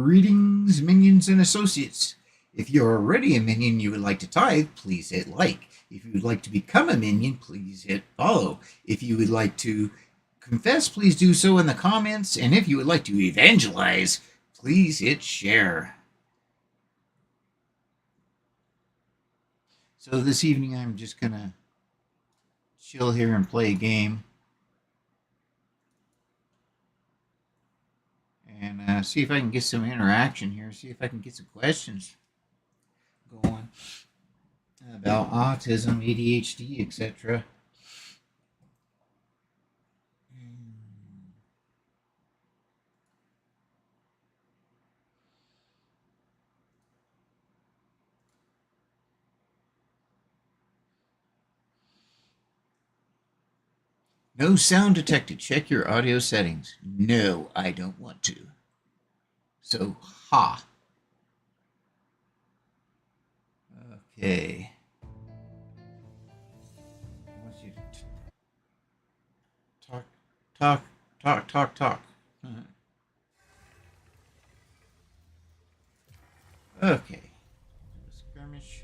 Greetings, minions and associates. If you're already a minion you would like to tithe, please hit like. If you would like to become a minion, please hit follow. If you would like to confess, please do so in the comments. And if you would like to evangelize, please hit share. So this evening I'm just going to chill here and play a game. And see if I can get some interaction here. See if I can get some questions going about autism, ADHD, etc. No sound detected. Check your audio settings. No, I don't want to. So, ha. Okay. I want you to talk. Okay. Skirmish.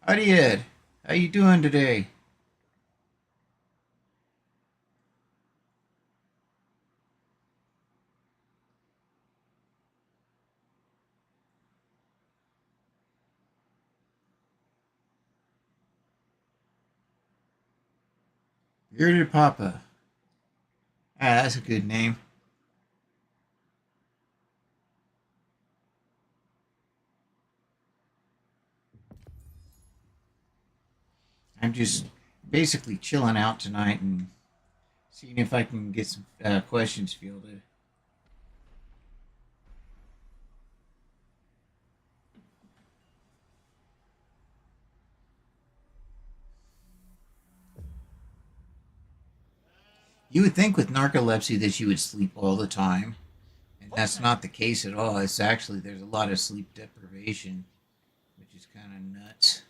Howdy, Ed. How you doing today? Bearded Papa. Ah, that's a good name. I'm just basically chilling out tonight and seeing if I can get some questions fielded. You would think with narcolepsy that you would sleep all the time, and that's not the case at all. It's actually, there's a lot of sleep deprivation, which is kind of nuts.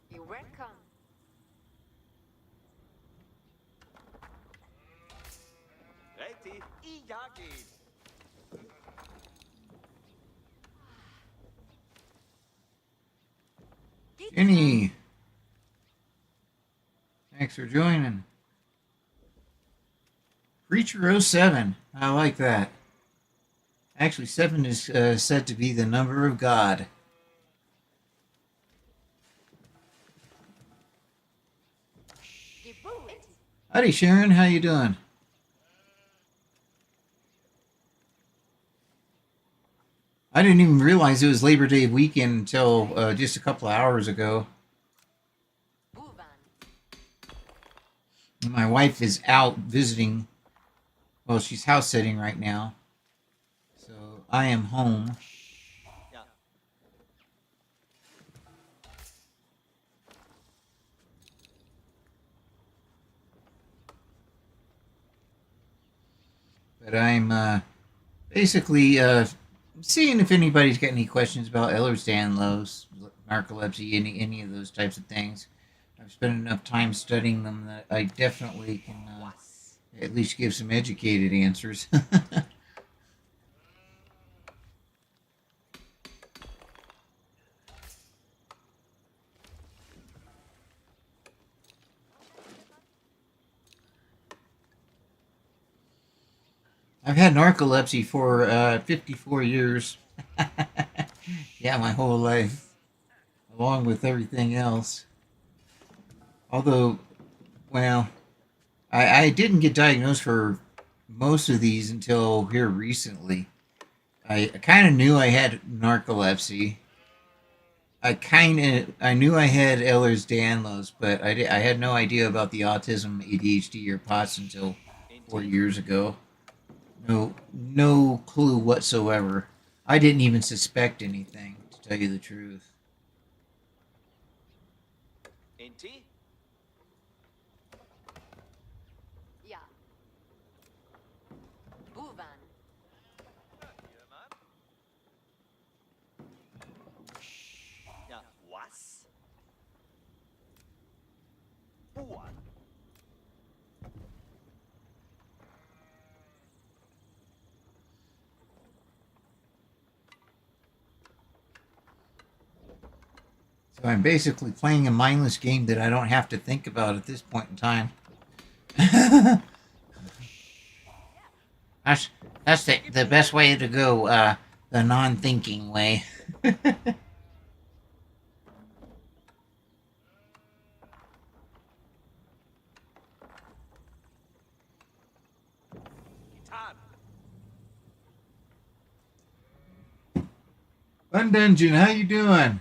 You're welcome. Ready? Iyagi. Jenny, thanks for joining. Preacher07, I like that. Actually, 7 is said to be the number of God. Howdy, Sharon. How you doing? I didn't even realize it was Labor Day weekend until just a couple of hours ago. My wife is out visiting. Well, she's house sitting right now. So I am home. But I'm basically seeing if anybody's got any questions about Ehlers-Danlos, narcolepsy, any of those types of things. I've spent enough time studying them that I definitely can at least give some educated answers. I've had narcolepsy for 54 years. Yeah, my whole life, along with everything else. Although, well, I didn't get diagnosed for most of these until here recently. I kind of knew I had narcolepsy. I knew I had Ehlers-Danlos, but I had no idea about the autism, ADHD, or POTS until 4 years ago. No clue whatsoever. I didn't even suspect anything, to tell you the truth. Inti? Ja. Buvan. Ja, was? Buan. So I'm basically playing a mindless game that I don't have to think about at this point in time. that's that's the best way to go. The non-thinking way. Gitan. Fun Dungeon, how you doing?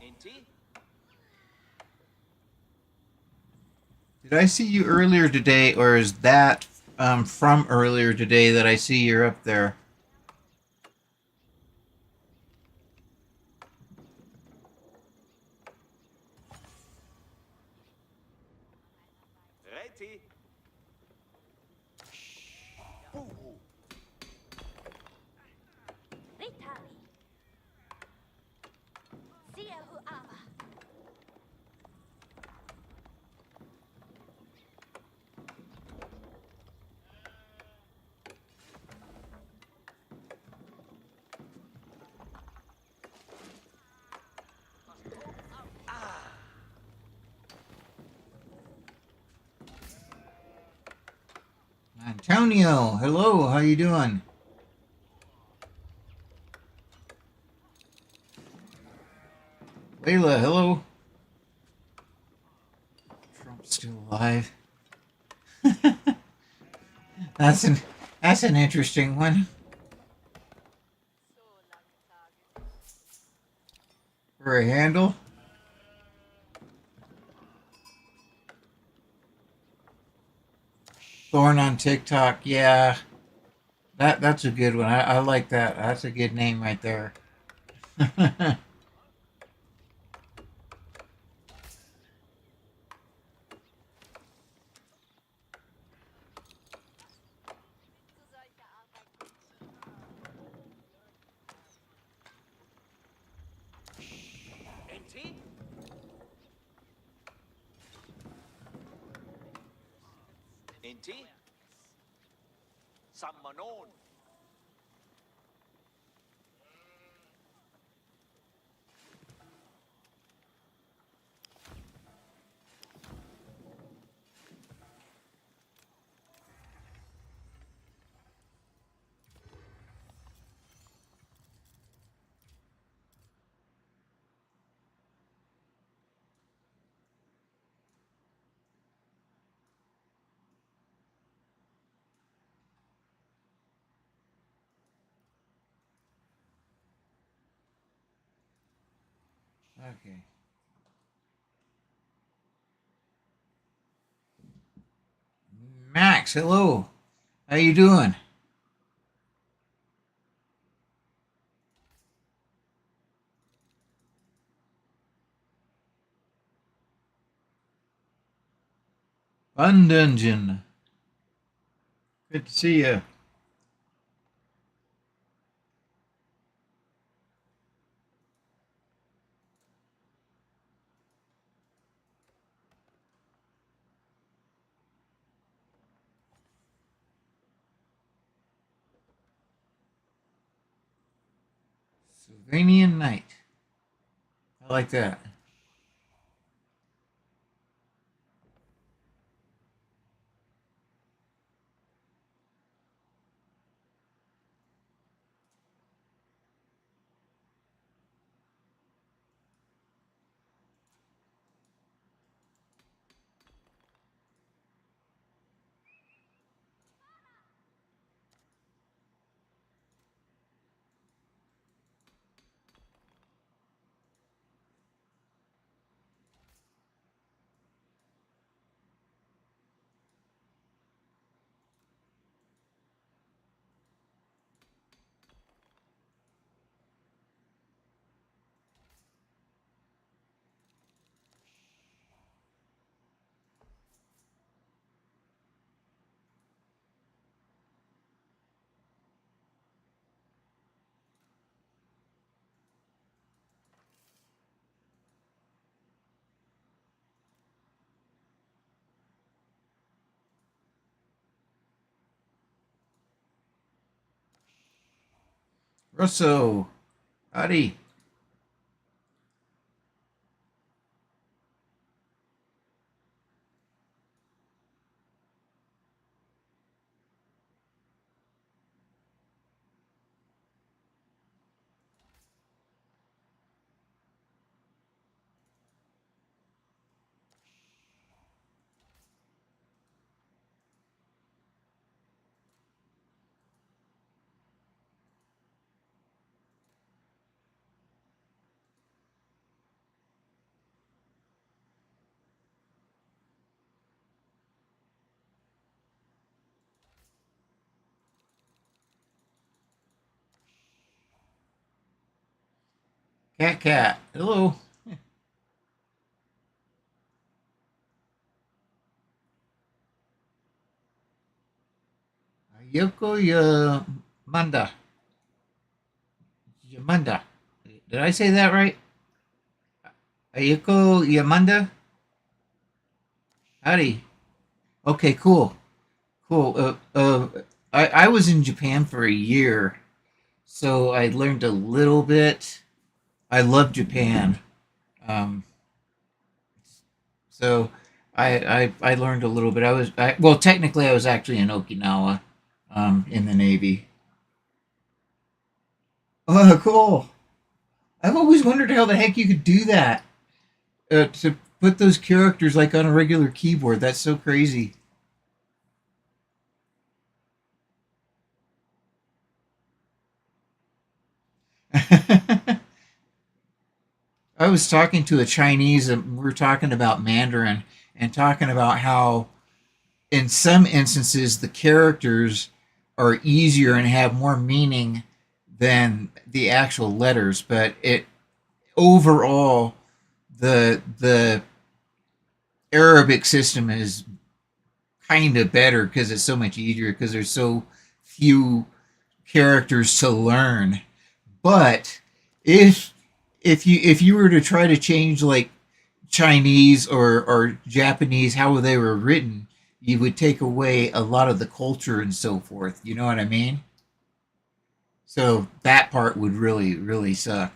Inti? Did I see you earlier today, or is that from earlier today that I see you're up there? Reti. Buhu. Ritali. Siahu Ava. Antonio, hello, how you doing? Layla, hello. Trump's still alive. that's an that's an interesting one. For a handle. Thorn on TikTok, yeah. That's a good one. I like that. That's a good name right there. Inti? Inti? Sammanon. Okay. Max, hello. How you doing? Fun Dungeon. Good to see you. Sylvanian Night. I like that. Russo. Howdy. Cat Cat. Hello. Yoko Yamanda. Yamanda. Did I say that right? Ayako Yamanda? Howdy. Okay, cool. Cool. I was in Japan for a year, so I learned a little bit. I love Japan. Um, so I learned a little bit. Well, technically, I was actually in Okinawa, in the Navy. Oh, cool. I've always wondered how the heck you could do that. To put those characters like on a regular keyboard. That's so crazy. I was talking to a Chinese, and we were talking about Mandarin and talking about how, in some instances, the characters are easier and have more meaning than the actual letters. But it overall, the Arabic system is kind of better because it's so much easier because there's so few characters to learn. But if if you were to try to change like Chinese or Japanese, how they were written, you would take away a lot of the culture and so forth. You know what I mean? So that part would really suck.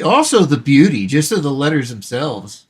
Also the beauty, just of the letters themselves.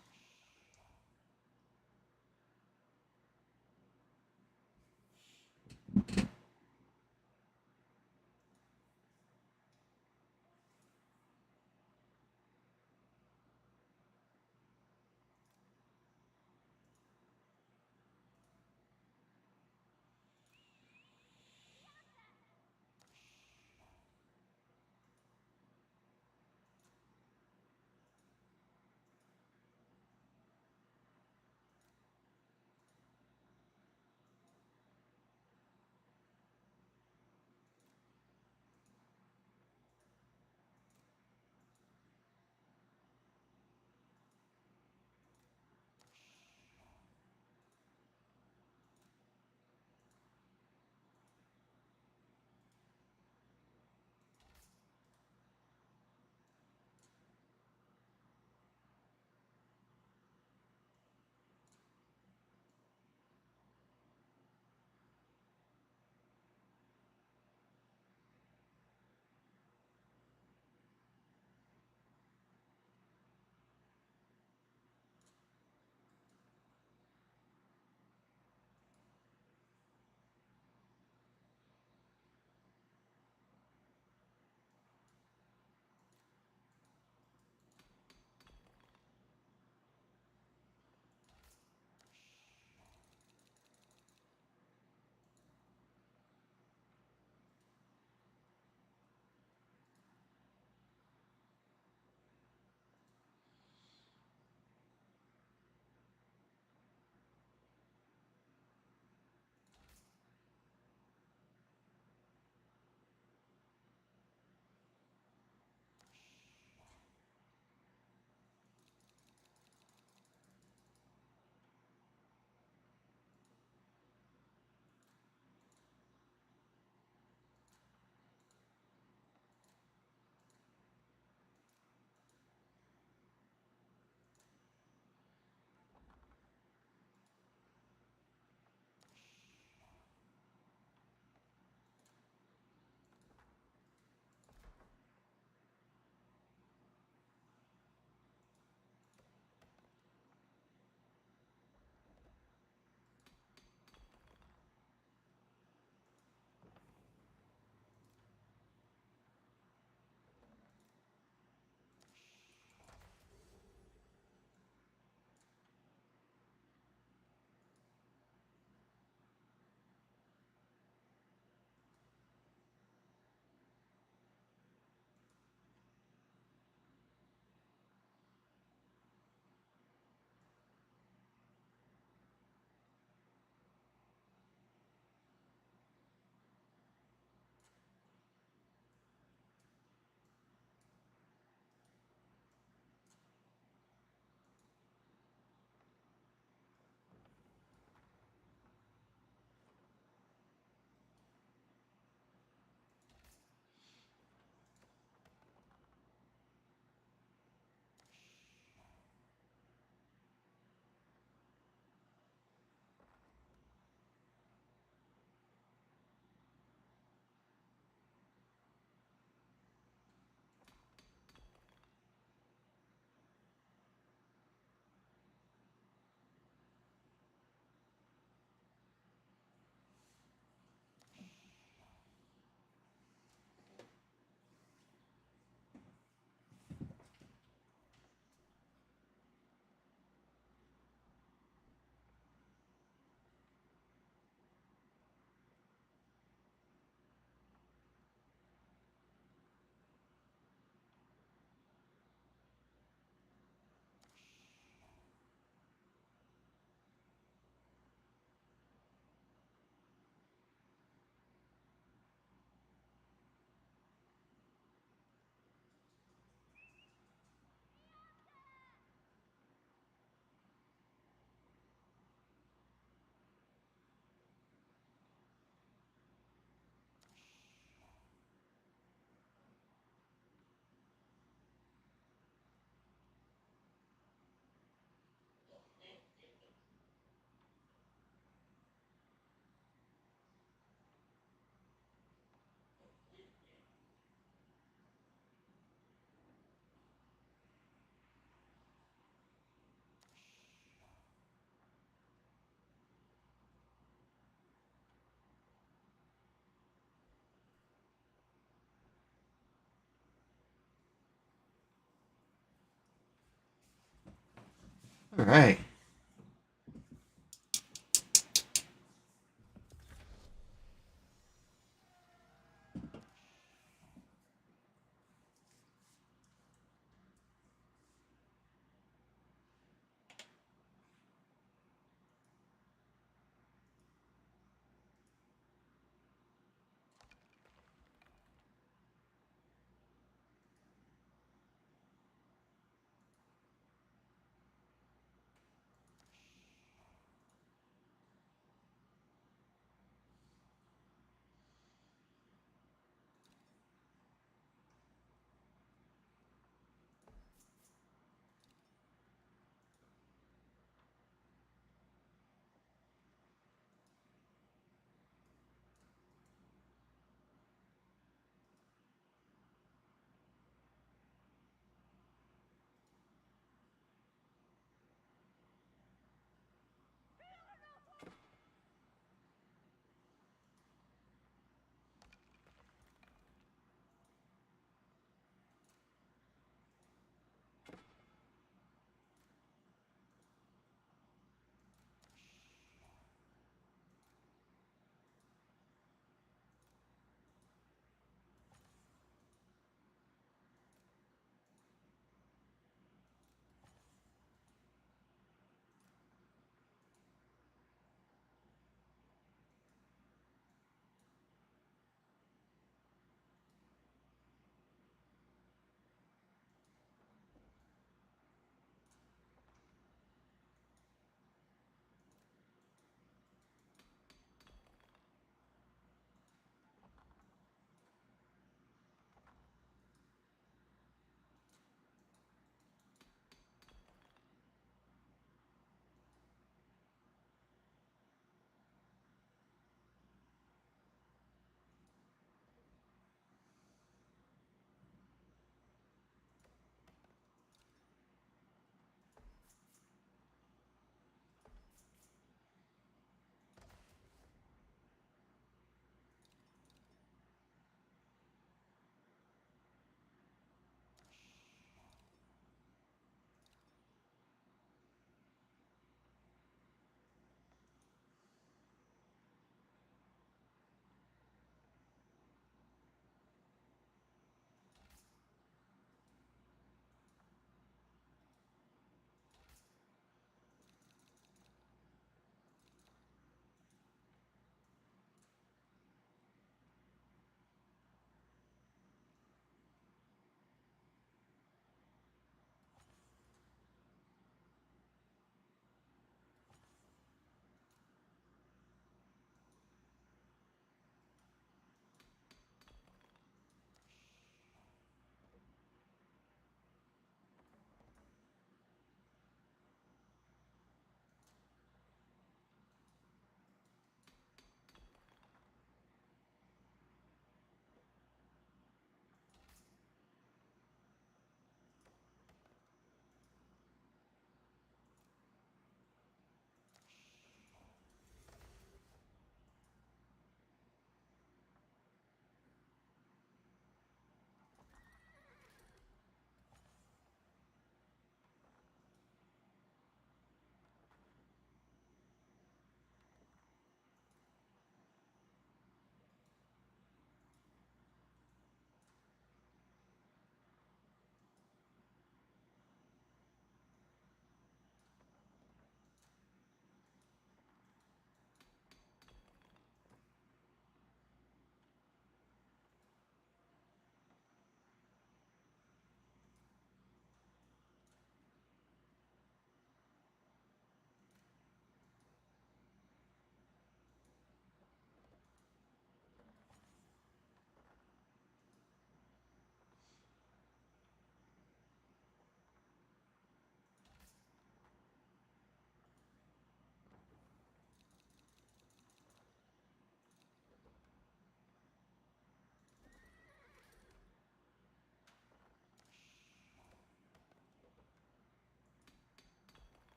All right.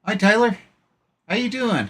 Hi, Tyler. How you doing?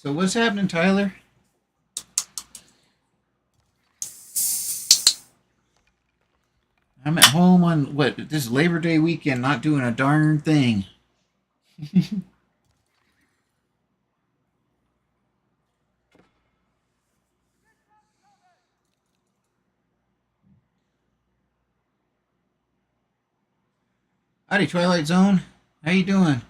So what's happening, Tyler? I'm at home on what this Labor Day weekend, not doing a darn thing. Howdy, Twilight Zone. How you doing?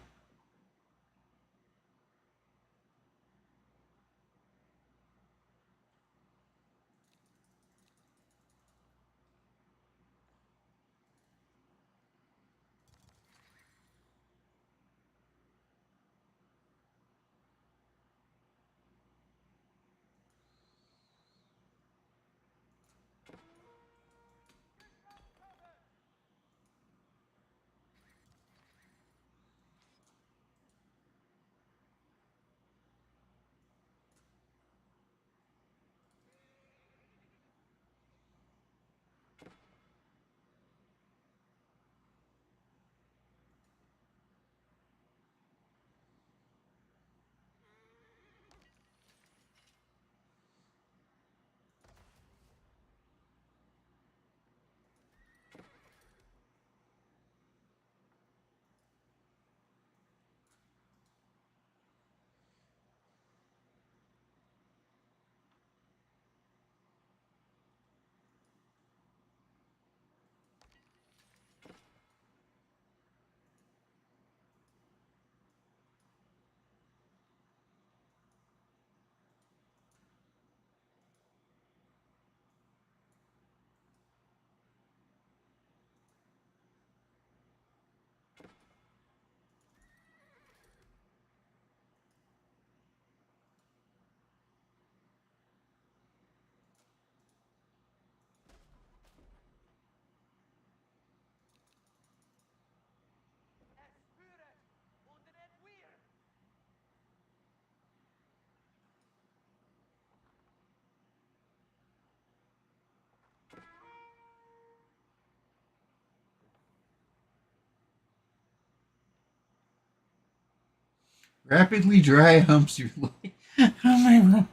Rapidly dry humps your leg. Oh my.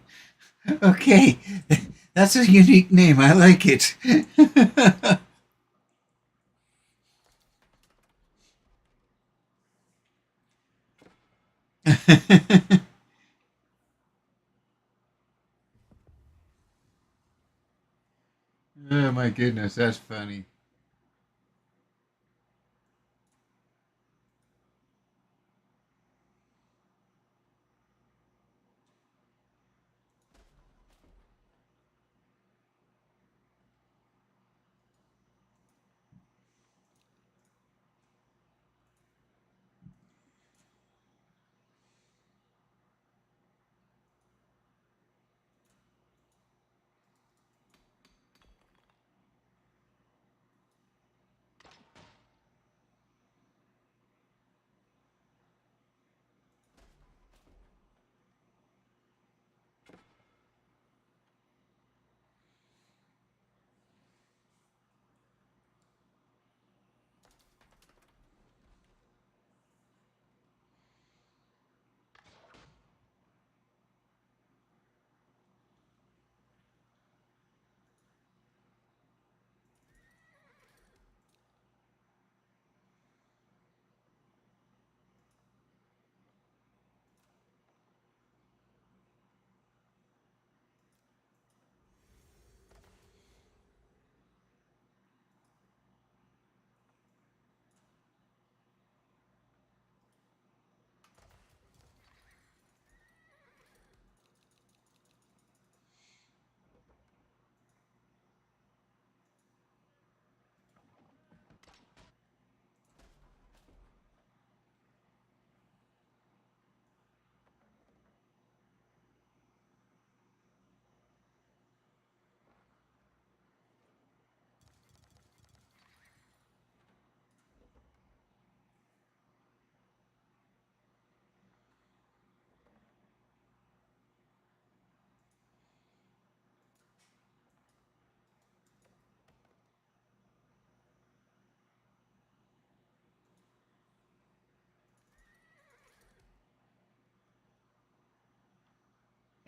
Okay, that's a unique name. I like it. Oh my goodness, that's funny.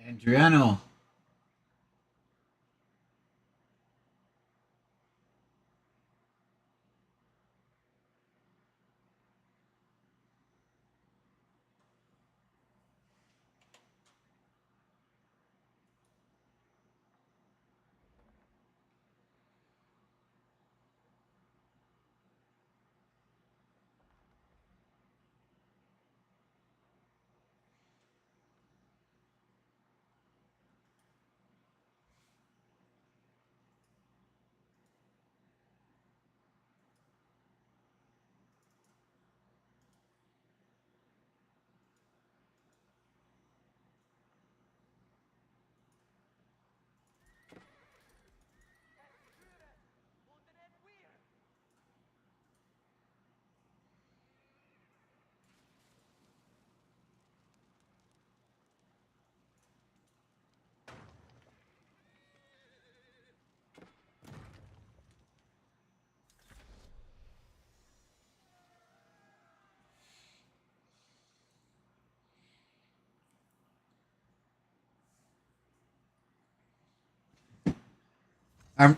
Adriano. I'm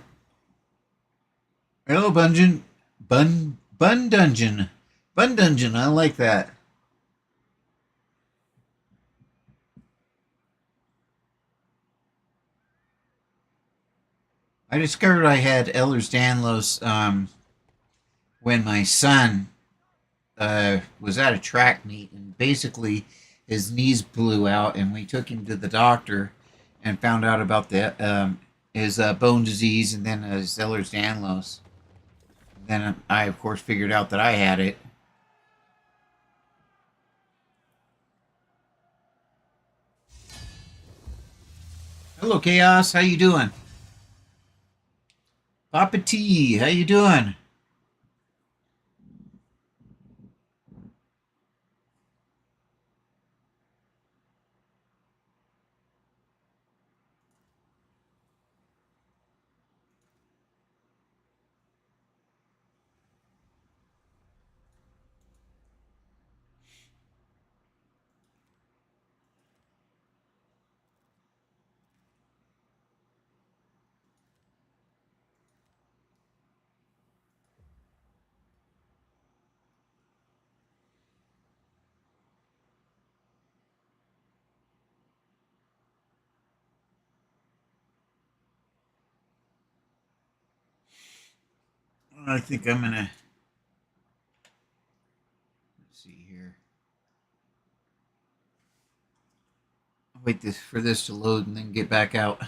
hello, Bungeon. Bun Dungeon. Bun Dungeon. I like that. I discovered I had Ehlers-Danlos when my son was at a track meet, and basically his knees blew out, and we took him to the doctor and found out about his bone disease and then his Ehlers-Danlos. Then I, of course, figured out that I had it. Hello, Chaos. How you doing? Papa T. How you doing? I think I'm gonna let's see here. Wait for this to load and then get back out.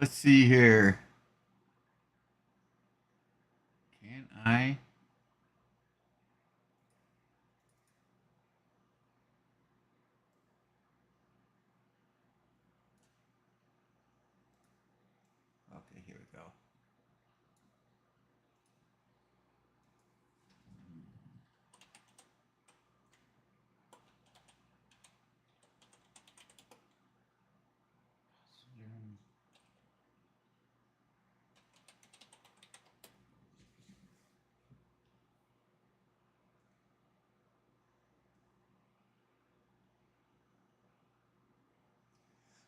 Let's see here. Can I? Okay, here we go.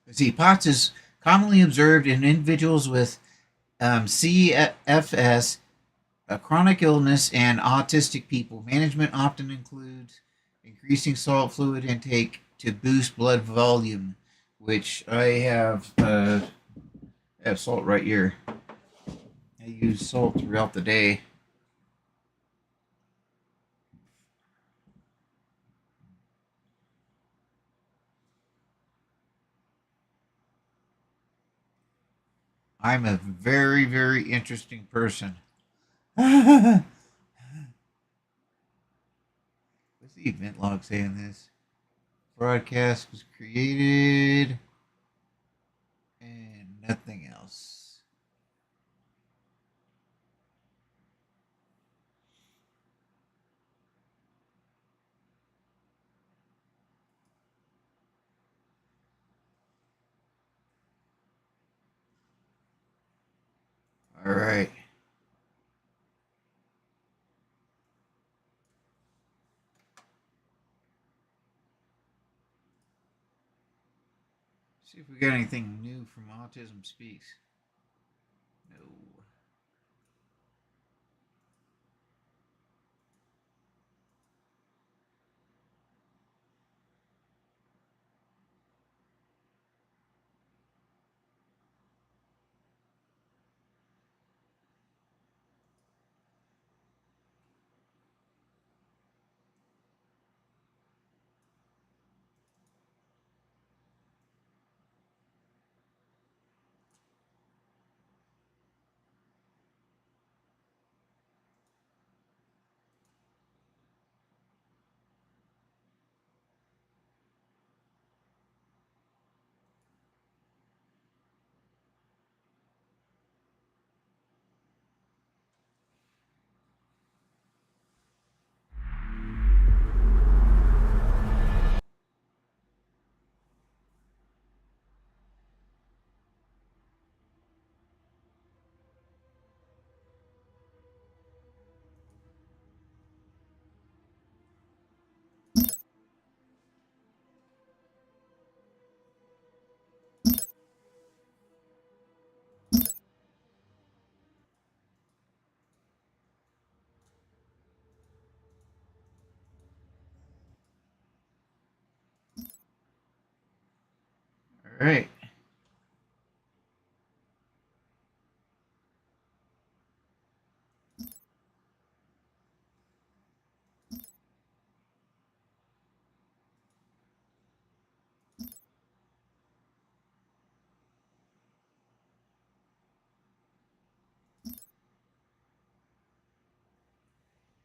Let's see, POTS is commonly observed in individuals with CFS, a chronic illness, and autistic people. Management often includes increasing salt fluid intake to boost blood volume, which I have salt right here. I use salt throughout the day. I'm a very, very interesting person. What's the event log saying this? Broadcast was created and nothing else. All right. See if we got anything new from Autism Speaks. No. All right.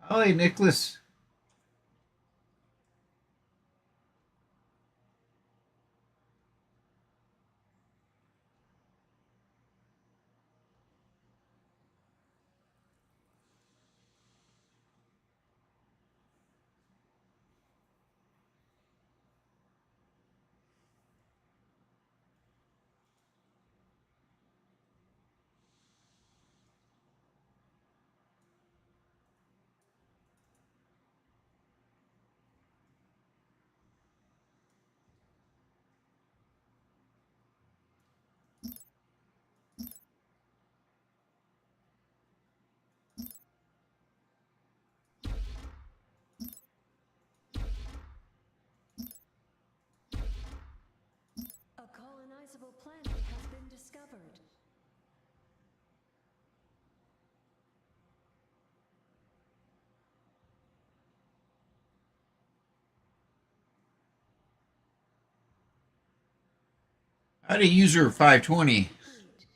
Oh, hey, Nicholas. colonizable planet has been discovered. Howdy, user 520. Complete.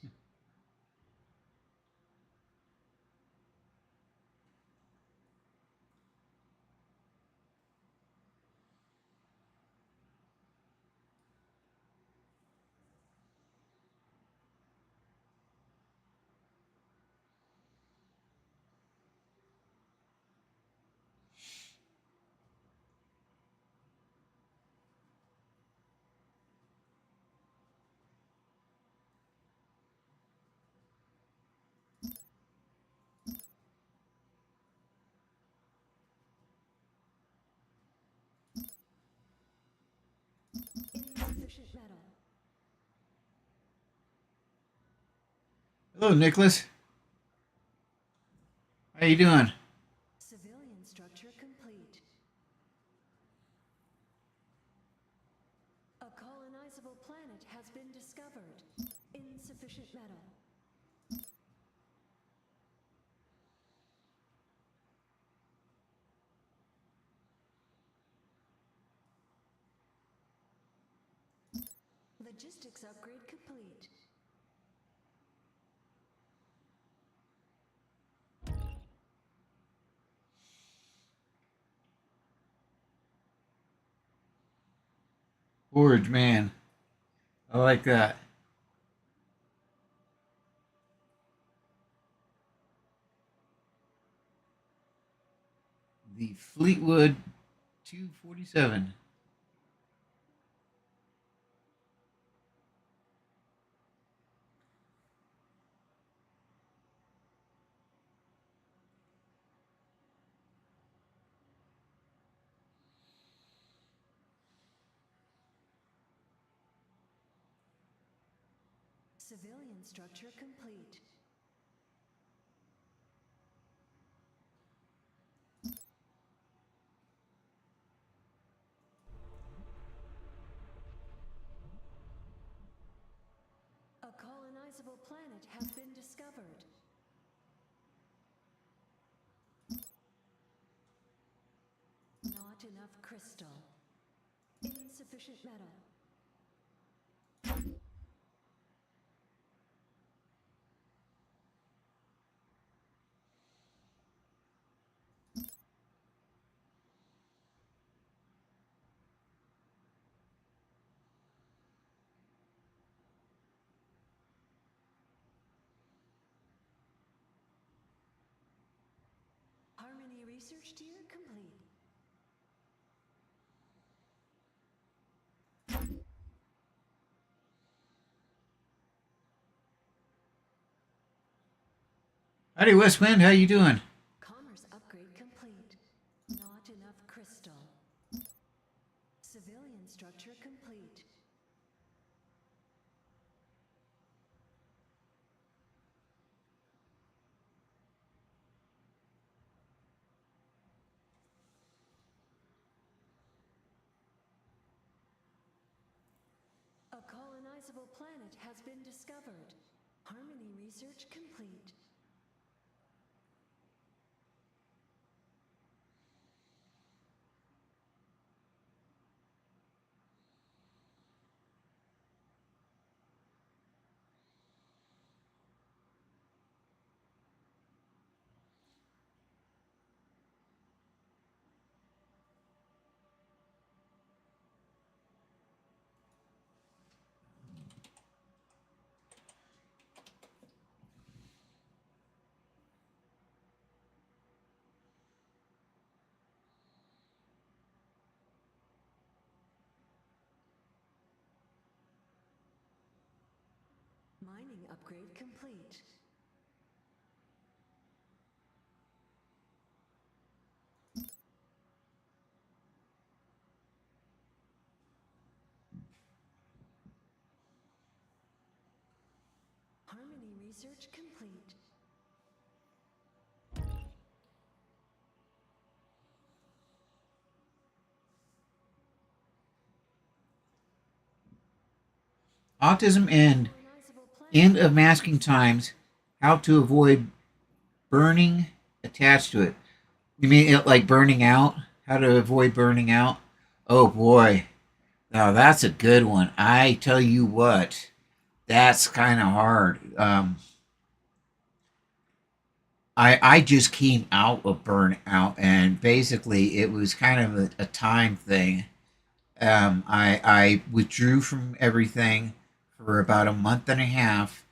Insufficient metal. Hello, Nicholas. How you doing? Civilian structure complete. A colonizable planet has been discovered. Insufficient metal. Logistics upgrade complete. Forge, man. I like that. The Fleetwood 247. Civilian structure complete. A colonizable planet has been discovered. Not enough crystal. Insufficient metal. Harmony research tier complete. Howdy, Westwind. How you doing? Commerce upgrade complete. Not enough crystal. Civilian structure complete. A colonizable planet has been discovered. Harmony research complete. Mining upgrade complete. Harmony research complete. Autism and end of masking times, how to avoid burning attached to it. You mean it like burning out? How to avoid burning out? Oh boy. Now that's a good one. I tell you what, that's kind of hard. I just came out of burnout, and basically it was kind of a time thing. I withdrew from everything for about a month and a half,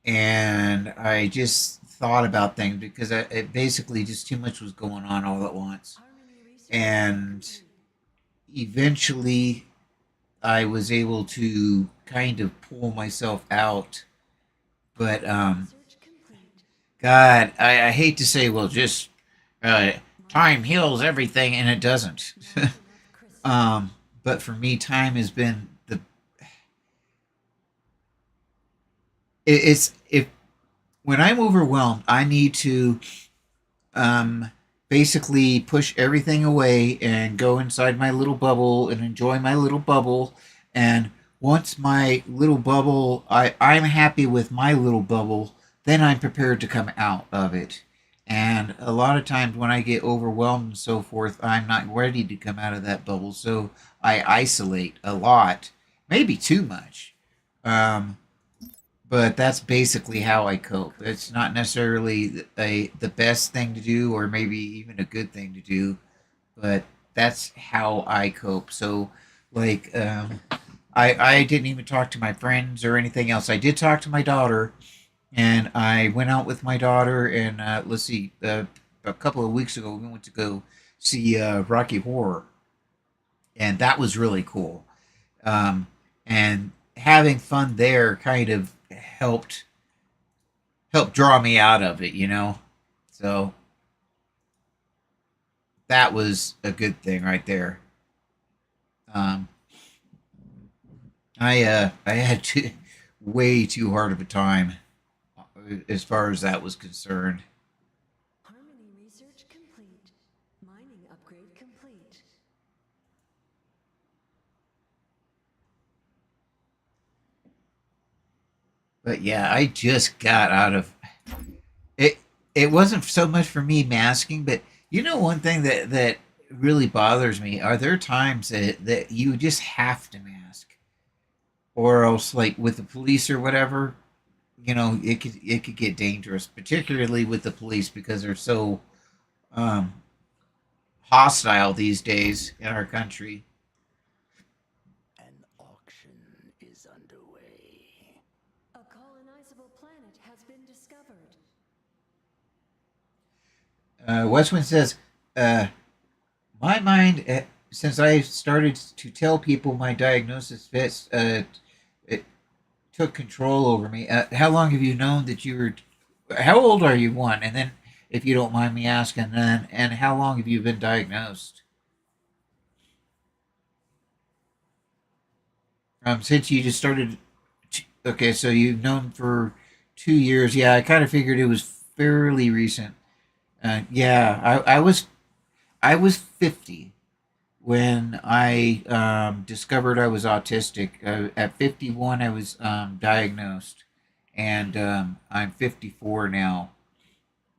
and I just thought about things because it basically just too much was going on all at once. And eventually, I was able to kind of pull myself out. But God, I hate to say, well, just uh, time heals everything, and it doesn't. But for me, time has been it's if when I'm overwhelmed, I need to um, basically push everything away and go inside my little bubble and enjoy my little bubble. And once my little bubble, I'm happy with my little bubble, then I'm prepared to come out of it. And a lot of times when I get overwhelmed and so forth, I'm not ready to come out of that bubble. So I isolate a lot, maybe too much. Um, but that's basically how I cope. It's not necessarily the best thing to do, or maybe even a good thing to do, but that's how I cope. So, like, I didn't even talk to my friends or anything else. I did talk to my daughter, and I went out with my daughter, and let's see, a couple of weeks ago we went to go see Rocky Horror, and that was really cool. Um, and having fun there kind of helped draw me out of it, you know. So that was a good thing right there. Um, I had way too hard of a time as far as that was concerned. Harmony research complete. Mining upgrade complete. But yeah, I just got out of it. It wasn't so much for me masking, but you know, one thing that really bothers me are there times that you just have to mask, or else like with the police or whatever, you know, it could get dangerous, particularly with the police because they're so um, hostile these days in our country. An auction is underway. A colonizable planet has been discovered. Westwind says, uh, my mind, since I started to tell people my diagnosis fits, it took control over me. How long have you known that you were? How old are you? One, and then, if you don't mind me asking, then, and how long have you been diagnosed? Since you just started. Okay, so you've known for 2 years. Yeah, I kind of figured it was fairly recent. Yeah, I was 50 when I discovered I was autistic. At 51, I was diagnosed, and I'm 54 now.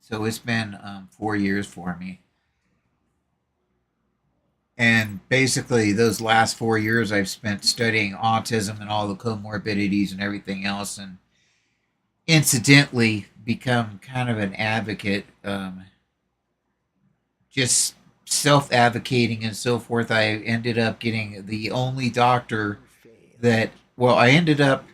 So it's been 4 years for me. And basically, those last 4 years I've spent studying autism and all the comorbidities and everything else, and incidentally become kind of an advocate, just self advocating and so forth. I ended up getting the only doctor that, well, I ended up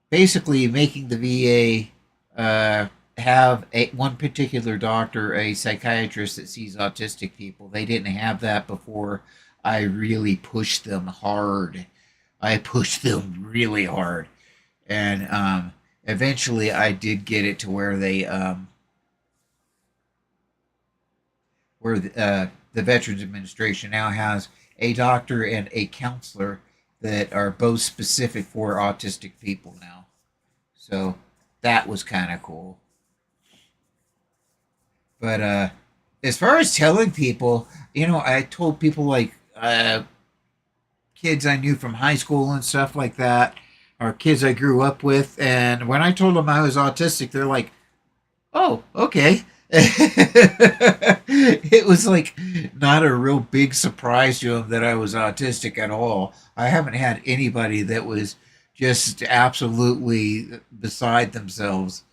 basically making the VA have one particular doctor, a psychiatrist that sees autistic people. They didn't have that before. I really pushed them hard. I pushed them really hard, and eventually I did get it to where they where the Veterans Administration now has a doctor and a counselor that are both specific for autistic people now. So that was kind of cool. But as far as telling people, you know, I told people like kids I knew from high school and stuff like that. are kids I grew up with, and when I told them I was autistic, they're like, "Oh, okay." It was like not a real big surprise to them that I was autistic at all. I haven't had anybody that was just absolutely beside themselves.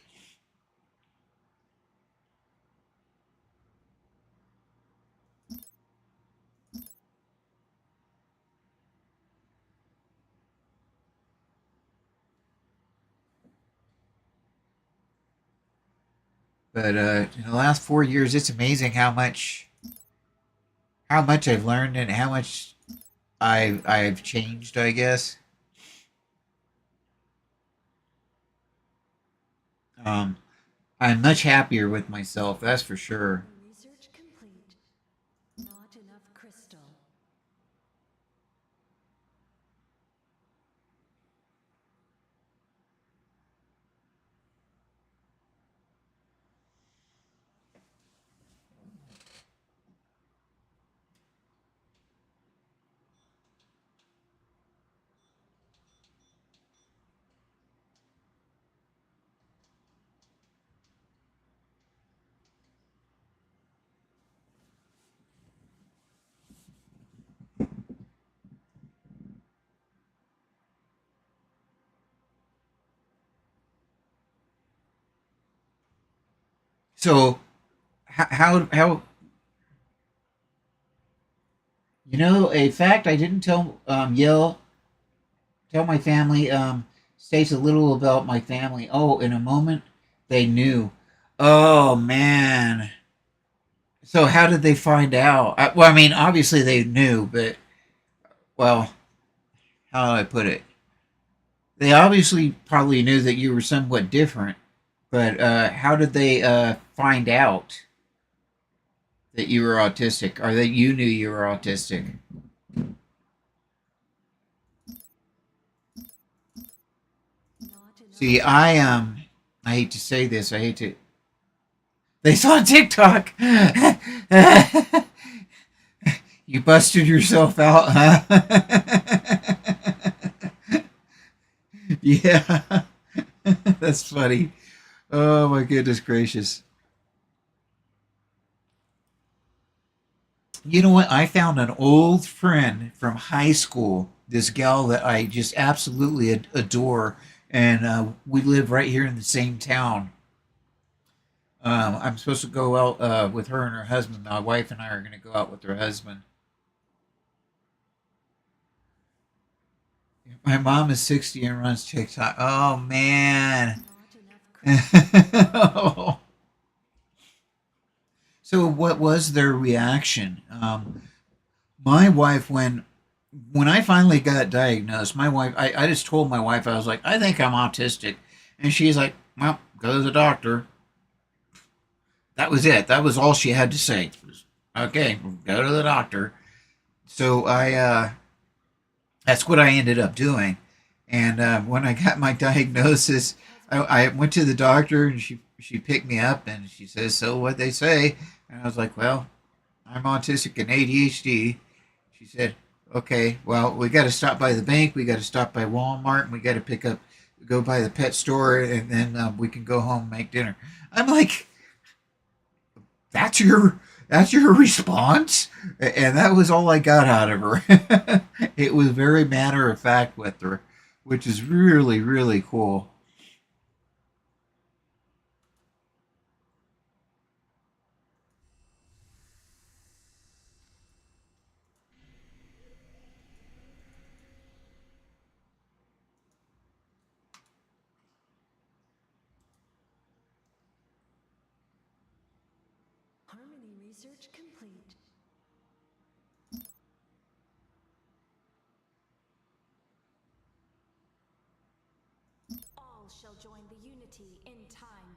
But in the last 4 years, it's amazing how much I've learned and how much I've changed. I guess. Um, I'm much happier with myself. That's for sure. Research complete. Not enough crystal. So how a fact I didn't tell my family states a little about my family. Oh, in a moment they knew. Oh man. So how did they find out? Well, I mean, obviously they knew, but well, how do I put it? They obviously probably knew that you were somewhat different, but how did they find out that you were autistic, or that you knew you were autistic? Not enough. See, I hate to say this. I hate to. They saw TikTok. You busted yourself out, huh? Yeah, that's funny. Oh my goodness gracious! You know what? I found an old friend from high school. This gal that I just absolutely adore, and we live right here in the same town. I'm supposed to go out with her and her husband. My wife and I are going to go out with her husband. My mom is 60 and runs TikTok. Oh man. Not enough crystal. So what was their reaction? My wife, when I finally got diagnosed, my wife, I just told my wife, I was like, I think I'm autistic, and she's like, well, go to the doctor. That was it. That was all she had to say. Okay, go to the doctor. So that's what I ended up doing. And when I got my diagnosis, I went to the doctor, and she picked me up, and she says, "So what they say?" And I was like, "Well, I'm autistic and ADHD." She said, "Okay, well, we got to stop by the bank, we got to stop by Walmart, and we got to go by the pet store, and then we can go home and make dinner." I'm like, "That's your response?" And that was all I got out of her. It was very matter of fact with her, which is really really cool. Harmony research complete. All shall join the unity in time.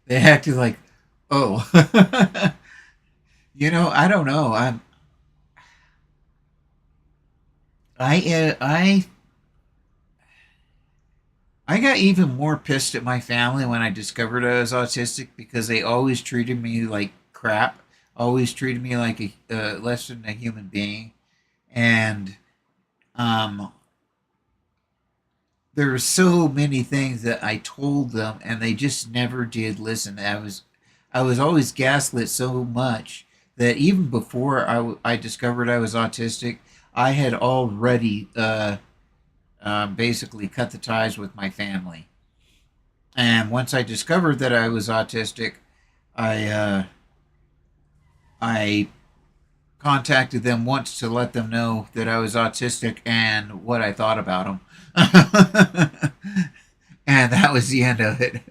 They acted like, "Oh." I don't know. I got even more pissed at my family when I discovered I was autistic because they always treated me like crap. always treated me like a less than a human being, and um, there were so many things that I told them, and they just never did listen. I was always gaslit so much that even before I discovered I was autistic, I had already basically cut the ties with my family. And once I discovered that I was autistic, I contacted them once to let them know that I was autistic and what I thought about them. And that was the end of it.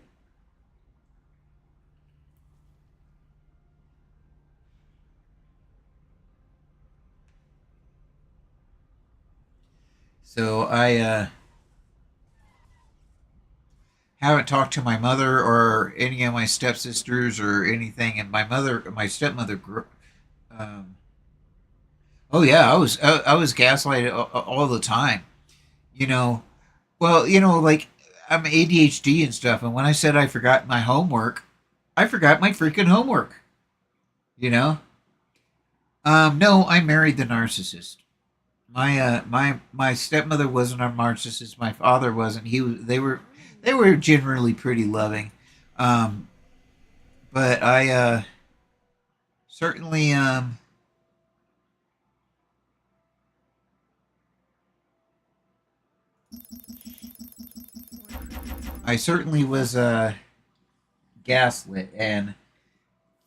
So I haven't talked to my mother or any of my stepsisters or anything. And my stepmother, um, oh yeah, I was gaslighted all the time. You know, well, like I'm ADHD and stuff. And when I said I forgot my homework, I forgot my freaking homework. You know, no, I married the narcissist. My stepmother wasn't a narcissist. My father wasn't. They were generally pretty loving, um, but I certainly I certainly was gaslit, and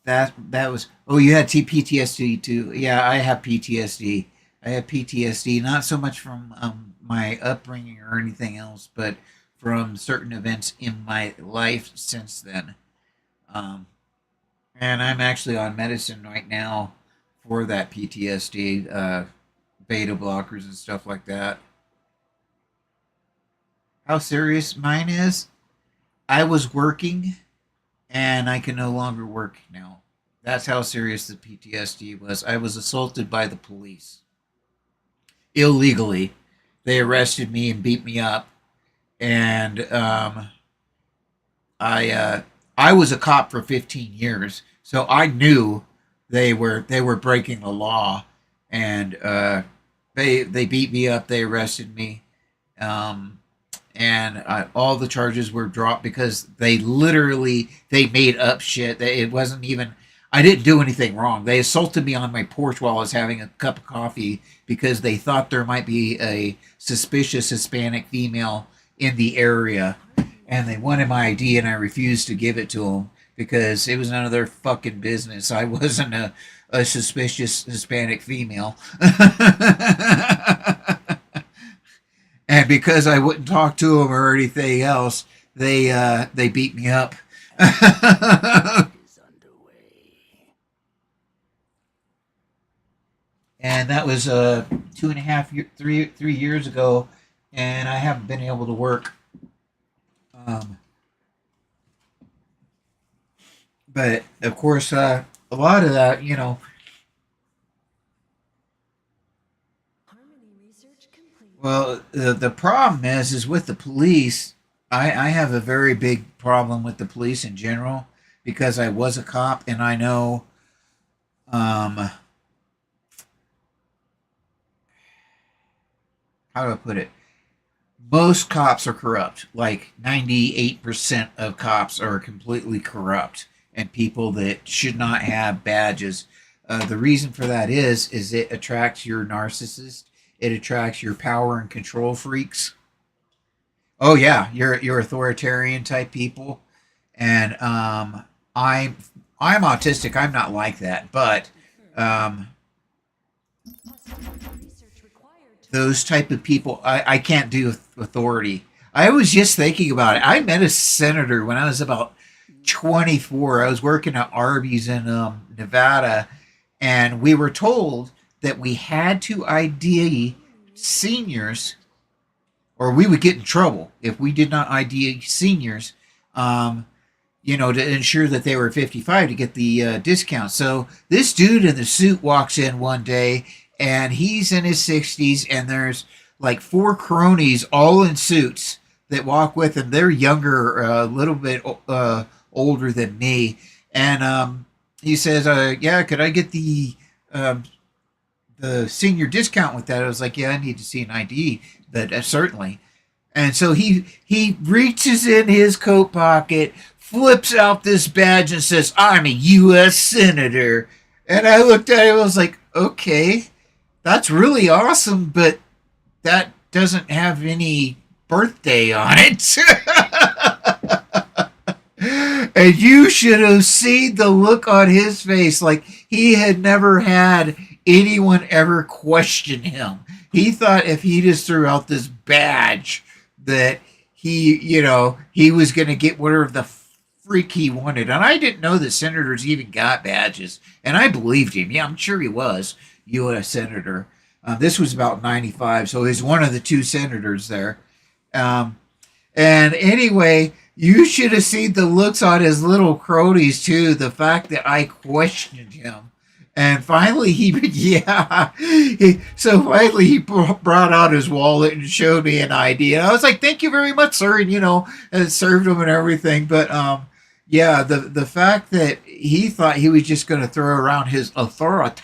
that was. Oh, you had PTSD too. Yeah, I have PTSD. I have PTSD, not so much from my upbringing or anything else, but from certain events in my life since then. Um, and I'm actually on medicine right now for that PTSD, beta blockers and stuff like that. How serious mine is? I was working and I can no longer work now. That's how serious the PTSD was. I was assaulted by the police illegally. They arrested me and beat me up, and I was a cop for 15 years, so I knew they were breaking the law, and they beat me up. They arrested me, um, and all the charges were dropped because they made up shit. It wasn't even. I didn't do anything wrong. They assaulted me on my porch while I was having a cup of coffee because they thought there might be a suspicious Hispanic female in the area, and they wanted my ID, and I refused to give it to them because it was none of their fucking business. I wasn't a suspicious Hispanic female. And because I wouldn't talk to them or anything else, they beat me up. Is underway. And that was 2.5 year, 3 years ago, and I haven't been able to work. Um, but of course, a lot of that, Harmony research complete. well, the problem is with the police. I have a very big problem with the police in general because I was a cop, and I know, um, how do I put it? Most cops are corrupt. Like 98% of cops are completely corrupt and people that should not have badges. The reason for that is it attracts your narcissist. It attracts your power and control freaks. Oh yeah, your authoritarian type people, and I'm I'm autistic. I'm not like that, but um, Hostility research required to those type of people, I can't do authority. I was just thinking about it. I met a senator when I was about 24. I was working at Arby's in Nevada, and we were told that we had to ID seniors, or we would get in trouble if we did not ID seniors. Um, to ensure that they were 55 to get the discount. So this dude in the suit walks in one day, and he's in his 60s, and there's like four cronies all in suits that walk with him. They're younger, a little bit older than me, and he says, "Yeah, could I get um, the senior discount with that?" I was like, "Yeah, I need to see an ID, but certainly." And so he reaches in his coat pocket, flips out this badge, and says, "I'm a U.S. senator." And I looked at it, I was like, "Okay, that's really awesome, but that doesn't have any birthday on it." And you should have seen the look on his face, like he had never had anyone ever question him. He thought if he just threw out this badge that he was going to get whatever the freak he wanted. And I didn't know that senators even got badges. And I believed him. Yeah, I'm sure he was U.S. Senator. This was about 95, so he's one of the two senators there. Um, and anyway, you should have seen the looks on his little cronies too. The fact that I questioned him, and finally so finally he brought out his wallet and showed me an ID, and I was like, "Thank you very much, sir," and served him and everything. But yeah, the fact that he thought he was just going to throw around his authority.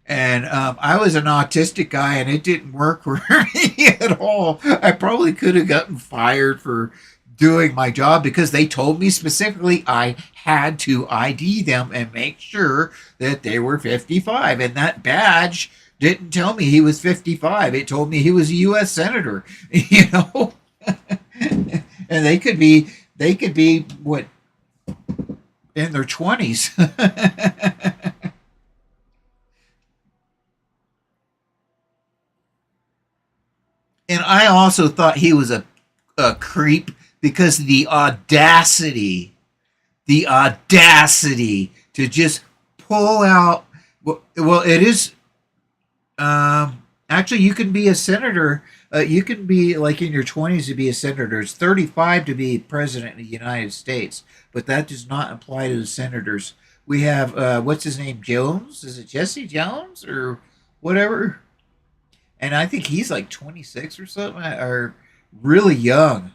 And I was an autistic guy, and it didn't work for me at all. I probably could have gotten fired for doing my job because they told me specifically I had to ID them and make sure that they were 55. And that badge didn't tell me he was 55. It told me he was a U.S. senator. And they could be what, in their 20s. And I also thought he was a creep because the audacity to just pull out. Well, it is. Actually, you can be a senator. You can be like in your 20s to be a senator. It's 35 to be president of the United States, but that does not apply to the senators. We have what's his name? Jones? Is it Jesse Jones or whatever? And I think he's like 26 or something, or really young,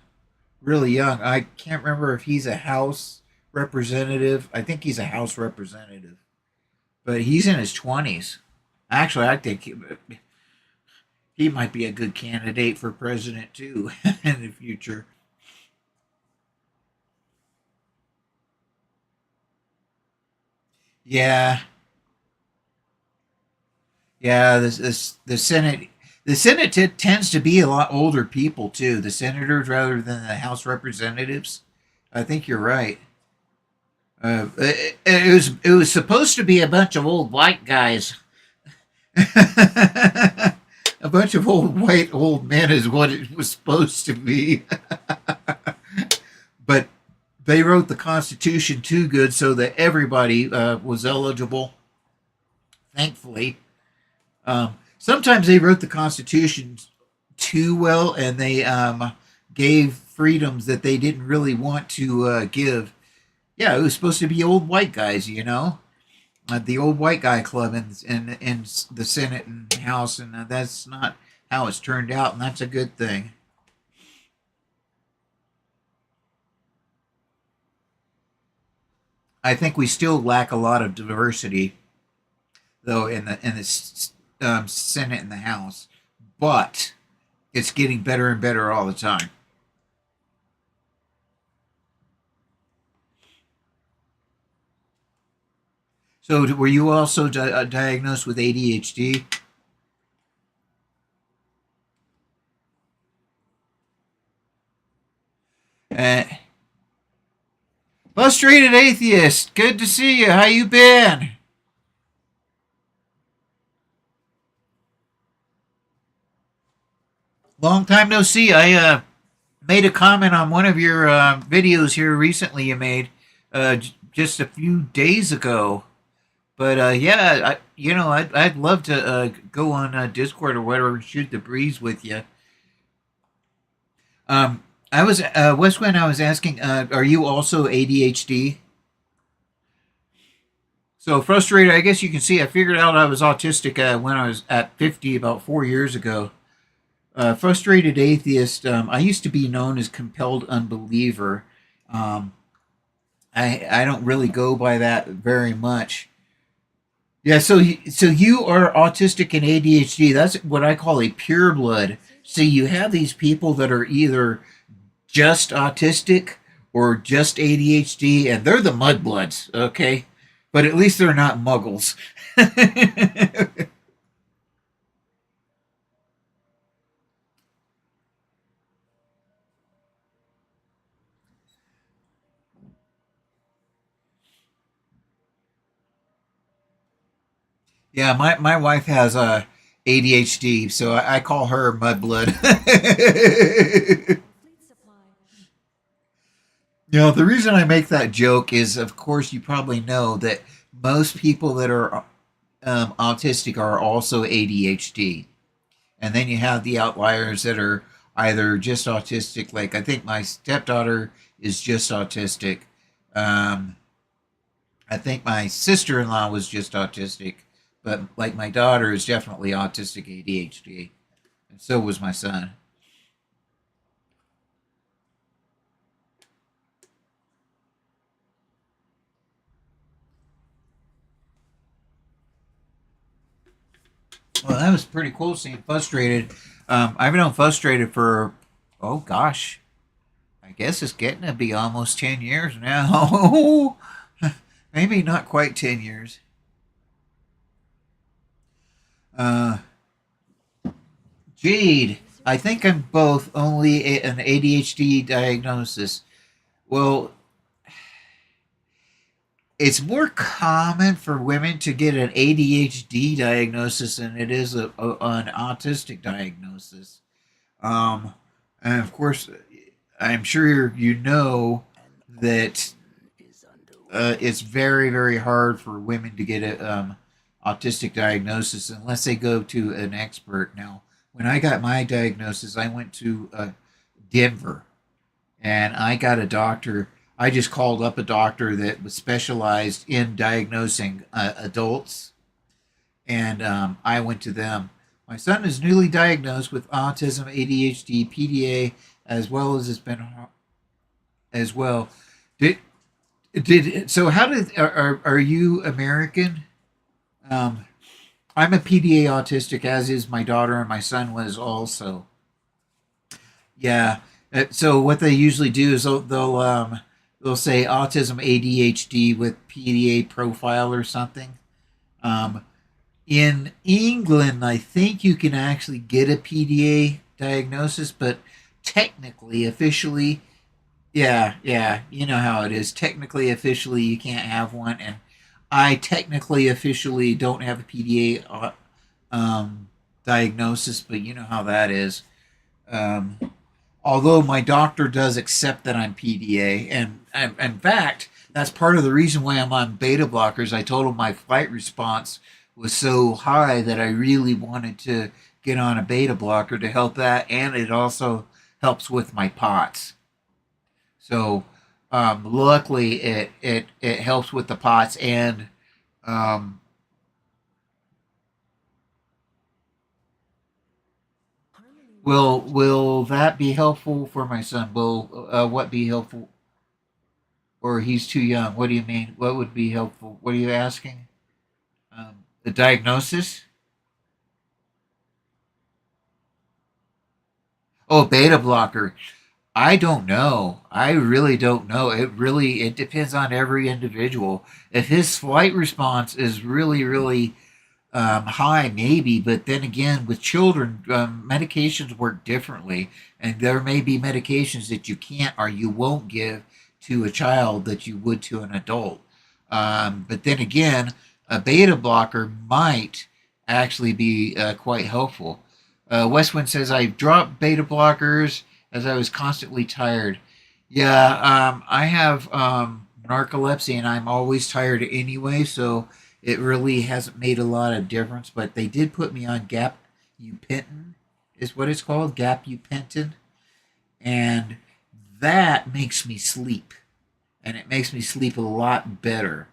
really young. I can't remember if he's a House representative. I think he's a House representative, but he's in his 20s. Actually, I think he might be a good candidate for president too in the future. Yeah, yeah. The Senate. The Senate tends to be a lot older people too. The senators rather than the House representatives. I think you're right. It was supposed to be a bunch of old white guys. A bunch of old men is what it was supposed to be. But they wrote the Constitution too good so that everybody was eligible. Thankfully, sometimes they wrote the Constitution too well, and they gave freedoms that they didn't really want to give. Yeah, it was supposed to be old white guys. The old white guy club in the Senate and House, and that's not how it's turned out, and that's a good thing. I think we still lack a lot of diversity, though, in the Senate and the House, but it's getting better and better all the time. So, were you also diagnosed with ADHD? Uh, Frustrated atheist, good to see you. How you been? Long time no see. I made a comment on one of your videos here recently. You made just a few days ago. But yeah, I'd love to go on Discord or whatever and shoot the breeze with you. I was West Wind. I was asking, are you also ADHD? So frustrated. I guess you can see. I figured out I was autistic when I was at 50, about 4 years ago. Frustrated atheist. I used to be known as compelled unbeliever. Um, I don't really go by that very much. Yeah, so you are autistic and ADHD. That's what I call a pure blood. So you have these people that are either just autistic or just ADHD, and they're the mudbloods, okay? But at least they're not muggles. Yeah, my wife has ADHD, so I call her mudblood. Fleet supply. You know, the reason I make that joke is, of course, you probably know that most people that are autistic are also ADHD. And then you have the outliers that are either just autistic, like I think my stepdaughter is just autistic. Um, I think my sister in law was just autistic, but like my daughter is definitely autistic ADHD. And so was my son. Well, that was pretty cool seeing frustrated. I've been on frustrated for, oh gosh, I guess it's getting to be almost 10 years now. Maybe not quite 10 years. Uh, Jade, I think I'm both only an ADHD diagnosis. Well, it's more common for women to get an ADHD diagnosis than it is an autistic diagnosis. Um, and of course, I'm sure you know An that operation is underway. it's very, very hard for women to get a autistic diagnosis unless they go to an expert. Now, when I got my diagnosis, I went to Denver and I got a doctor. I just called up a doctor that was specialized in diagnosing adults, and I went to them. My son is newly diagnosed with autism, ADHD, PDA, as well as has been as well. Did so? How did are you American? Um, I'm a PDA autistic, as is my daughter, and my son was also. Yeah. So what they usually do is they'll say autism ADHD with PDA profile or something. Um, in England, I think you can actually get a PDA diagnosis, but technically, officially, yeah, you know how it is. Technically, officially, you can't have one, and I technically, officially don't have a PDA diagnosis, but you know how that is. Um, Although my doctor does accept that I'm PDA, and in fact, that's part of the reason why I'm on beta blockers. I told him my flight response was so high that I really wanted to get on a beta blocker to help that, and it also helps with my POTS. So luckily, it helps with the POTS, and um, Harmony with will that be helpful for my son? Will what be helpful? Or he's too young? What do you mean? What would be helpful? What are you asking? The diagnosis? Oh, beta blocker. I don't know. I really don't know. It depends on every individual. If his flight response is really really high, maybe. But then again, with children, medications work differently, and there may be medications that you can't or you won't give to a child that you would to an adult. But then again, a beta blocker might actually be quite helpful. Westwind says, I dropped beta blockers as I was constantly tired. Yeah, I have narcolepsy and I'm always tired anyway, so it really hasn't made a lot of difference. But they did put me on gabapentin, is what it's called, gabapentin, and that makes me sleep, and it makes me sleep a lot better.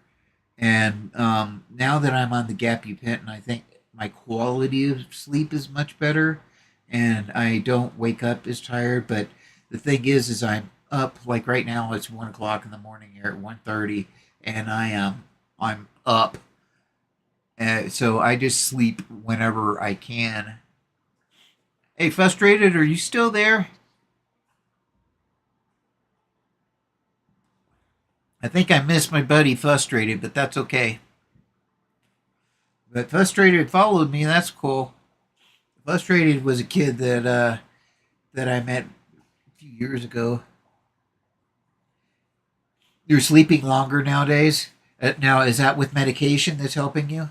And now that I'm on the gabapentin, I think my quality of sleep is much better, and I don't wake up as tired. But the thing is I'm up, like right now it's 1 o'clock in the morning here at 1:30, and I'm up, so I just sleep whenever I can. Hey, Frustrated, are you still there? I think I missed my buddy Frustrated, but that's okay. But Frustrated followed me. That's cool. Frustrated was a kid that I met a few years ago. You're sleeping longer nowadays. Now, is that with medication that's helping you?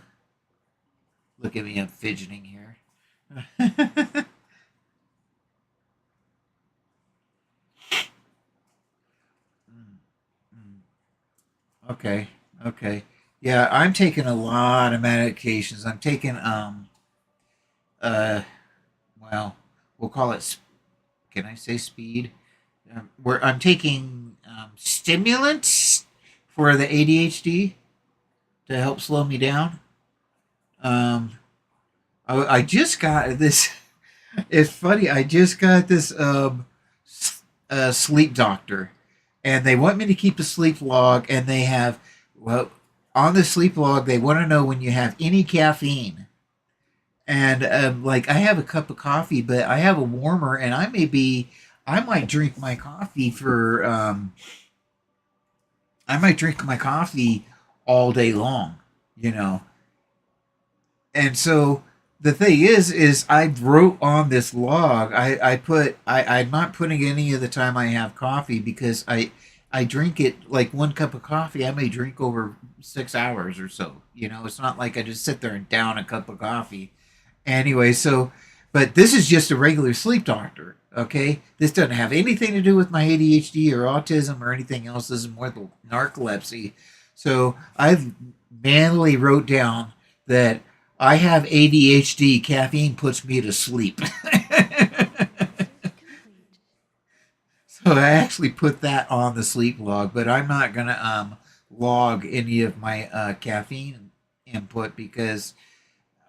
Look at me, I'm fidgeting here. Okay, okay. Yeah, I'm taking a lot of medications. I'm taking uh well, we'll call it, can I say speed? Where I'm taking stimulants for the ADHD to help slow me down. Um, I just got this. It's funny. I just got this sleep doctor, and they want me to keep a sleep log. And they have, well, on the sleep log, they want to know when you have any caffeine. And like I have a cup of coffee, but I have a warmer, and I might drink my coffee for I might drink my coffee all day long, you know. And so the thing is I wrote on this log. I'm not putting any of the time I have coffee because I drink it like 1 cup of coffee. I may drink over 6 hours or so. You know, it's not like I just sit there and down a cup of coffee. Anyway, so, but this is just a regular sleep doctor, okay? This doesn't have anything to do with my ADHD or autism or anything else. This is more the narcolepsy. So I've manually wrote down that I have ADHD. Caffeine puts me to sleep. So I actually put that on the sleep log, but I'm not going to log any of my caffeine input because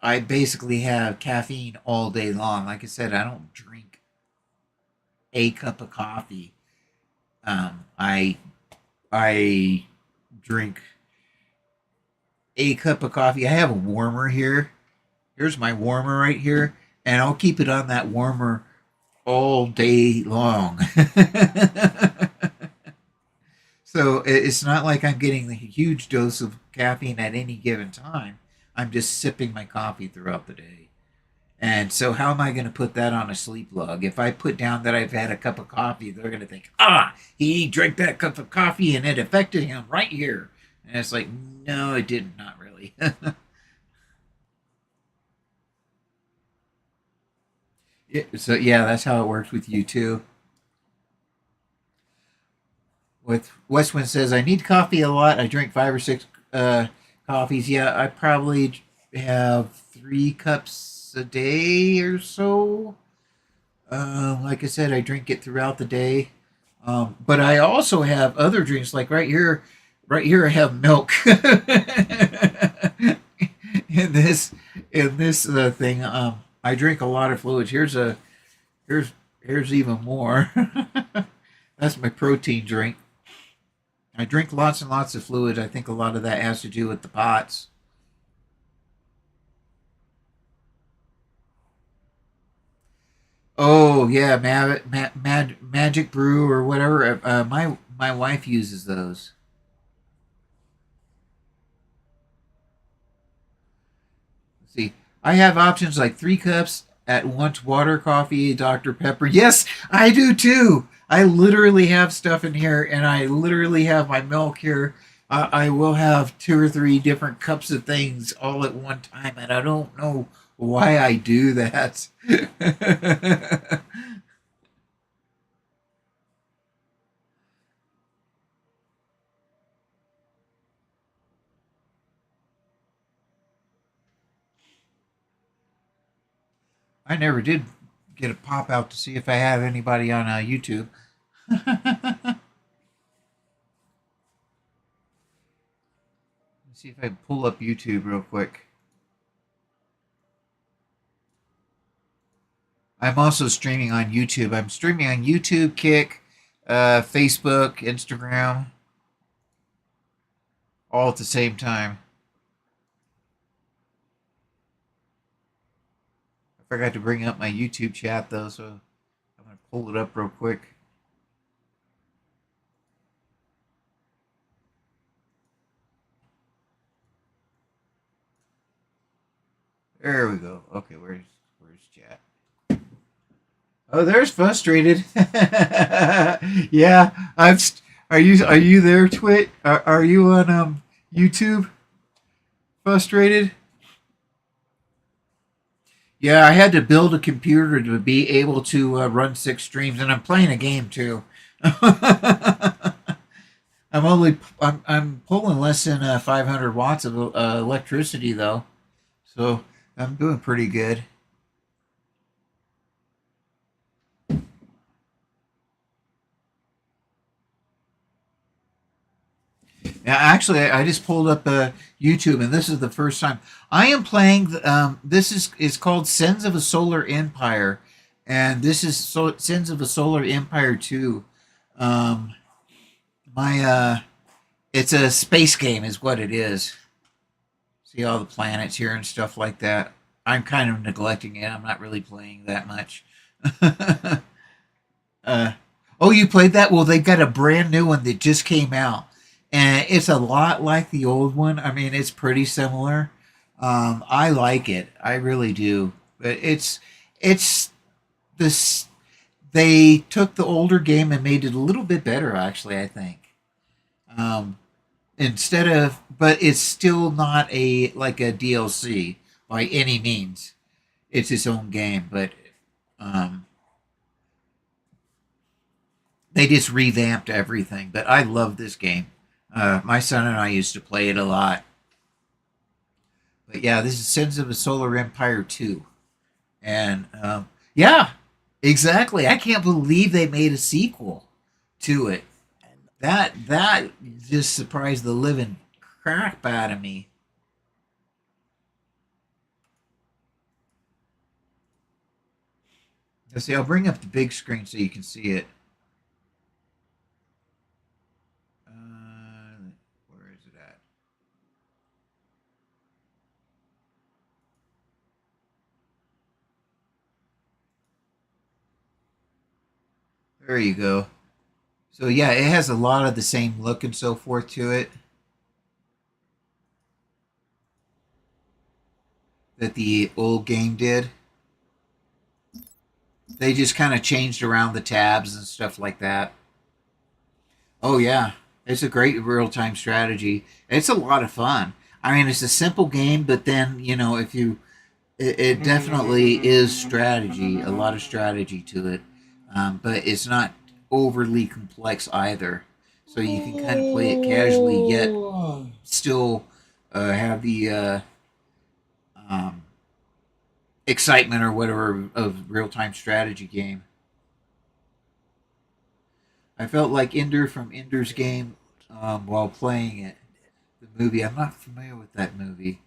I basically have caffeine all day long. Like I said, I don't drink a cup of coffee. I drink a cup of coffee. I have a warmer here. Here's my warmer right here, and I'll keep it on that warmer all day long. So it's not like I'm getting a huge dose of caffeine at any given time. I'm just sipping my coffee throughout the day. And so how am I going to put that on a sleep log? If I put down that I've had a cup of coffee, they're going to think, he drank that cup of coffee and it affected him right here. And it's like, no, it did not really. So yeah, that's how it works with you too. With Westwind says, I need coffee a lot. I drink 5 or 6 coffees. Yeah, I probably have 3 cups a day or so. Like I said, I drink it throughout the day. But I also have other drinks, like right here I have milk. in this thing, I drink a lot of fluids. Here's even more. That's my protein drink. I drink lots and lots of fluid. I think a lot of that has to do with the POTS. Oh yeah, Magic Brew or whatever. My wife uses those. Let's see, I have options like 3 cups at once: water, coffee, Dr. Pepper. Yes, I do too. I literally have stuff in here, and I literally have my milk here. I will have 2 or 3 different cups of things all at one time, and I don't know why I do that. I never did get a pop out to see if I have anybody on YouTube. Let's see if I can pull up YouTube real quick. I'm also streaming on YouTube. I'm streaming on YouTube, Kick, Facebook, Instagram, all at the same time. I forgot to bring up my YouTube chat though, so I'm gonna pull it up real quick. There we go. Okay, where's chat? Oh, there's frustrated. Yeah, I'm. Are you there, Twit? Are you on YouTube? Frustrated? Yeah, I had to build a computer to be able to run 6 streams, and I'm playing a game too. I'm pulling less than 500 watts of electricity though, so I'm doing pretty good. Yeah, actually, I just pulled up YouTube, and this is the first time I am playing. This is called Sins of a Solar Empire, and this is Sins of a Solar Empire 2. Um, my It's a space game, is what it is. See all the planets here and stuff like that. I'm kind of neglecting it. I'm not really playing that much. uh, oh, you played that? Well, they've got a brand new one that just came out, and it's a lot like the old one. I mean, it's pretty similar. I like it. I really do. But it's this. They took the older game and made it a little bit better, actually. I think. Um, Instead of, but it's still not like a DLC by any means. It's its own game, but um, they just revamped everything. But I love this game. My son and I used to play it a lot. But yeah, this is Sins of a Solar Empire 2. And yeah, exactly. I can't believe they made a sequel to it. That just surprised the living crap out of me. Let's see, I'll bring up the big screen so you can see it. Where is it at? There you go. So yeah, it has a lot of the same look and so forth to it that the old game did. They just kind of changed around the tabs and stuff like that. Oh yeah, it's a great real-time strategy. It's a lot of fun. I mean, it's a simple game, but then if you, it definitely is strategy, a lot of strategy to it, but it's not overly complex either. So you can kind of play it casually, yet still have the um, excitement or whatever of real-time strategy game. I felt like Ender from Ender's Game while playing it. The movie. I'm not familiar with that movie.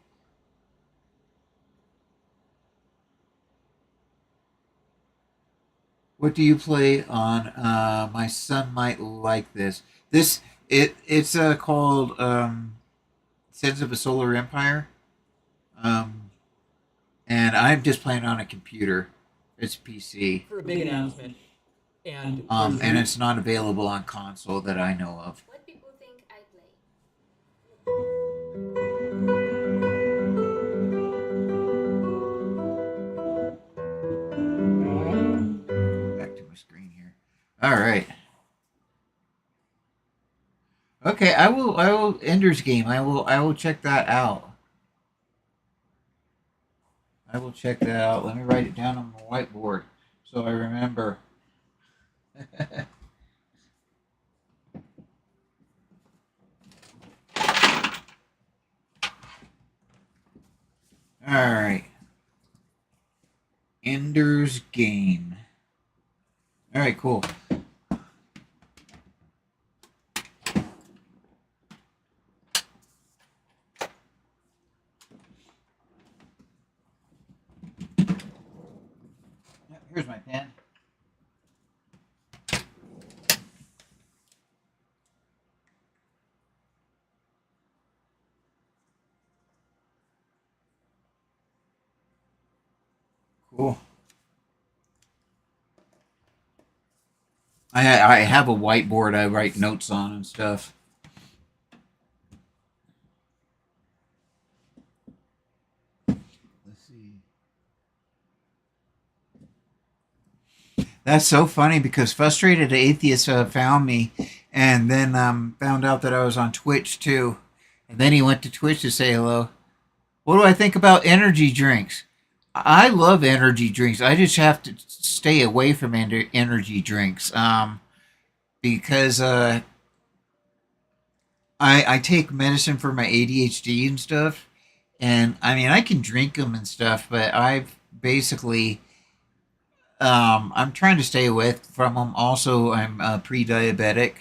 What do you play on? My son might like this. It's called Sins of a Solar Empire, um, and I'm just playing on a computer. It's PC. For a big announcement. And it's not available on console that I know of. What people think I play. Back to my screen here. All right. Okay, I will Ender's Game. I will check that out. I will check that out. Let me write it down on my whiteboard so I remember. All right. Ender's Game. All right, cool. Here's my pen. Cool. I have a whiteboard I write notes on and stuff. Let's see. That's so funny because Frustrated Atheist found me and then found out that I was on Twitch too. And then he went to Twitch to say hello. What do I think about energy drinks? I love energy drinks. I just have to stay away from energy drinks because I take medicine for my ADHD and stuff. And I mean, I can drink them and stuff, but I've basically I'm trying to stay away from them. Also, I'm pre-diabetic,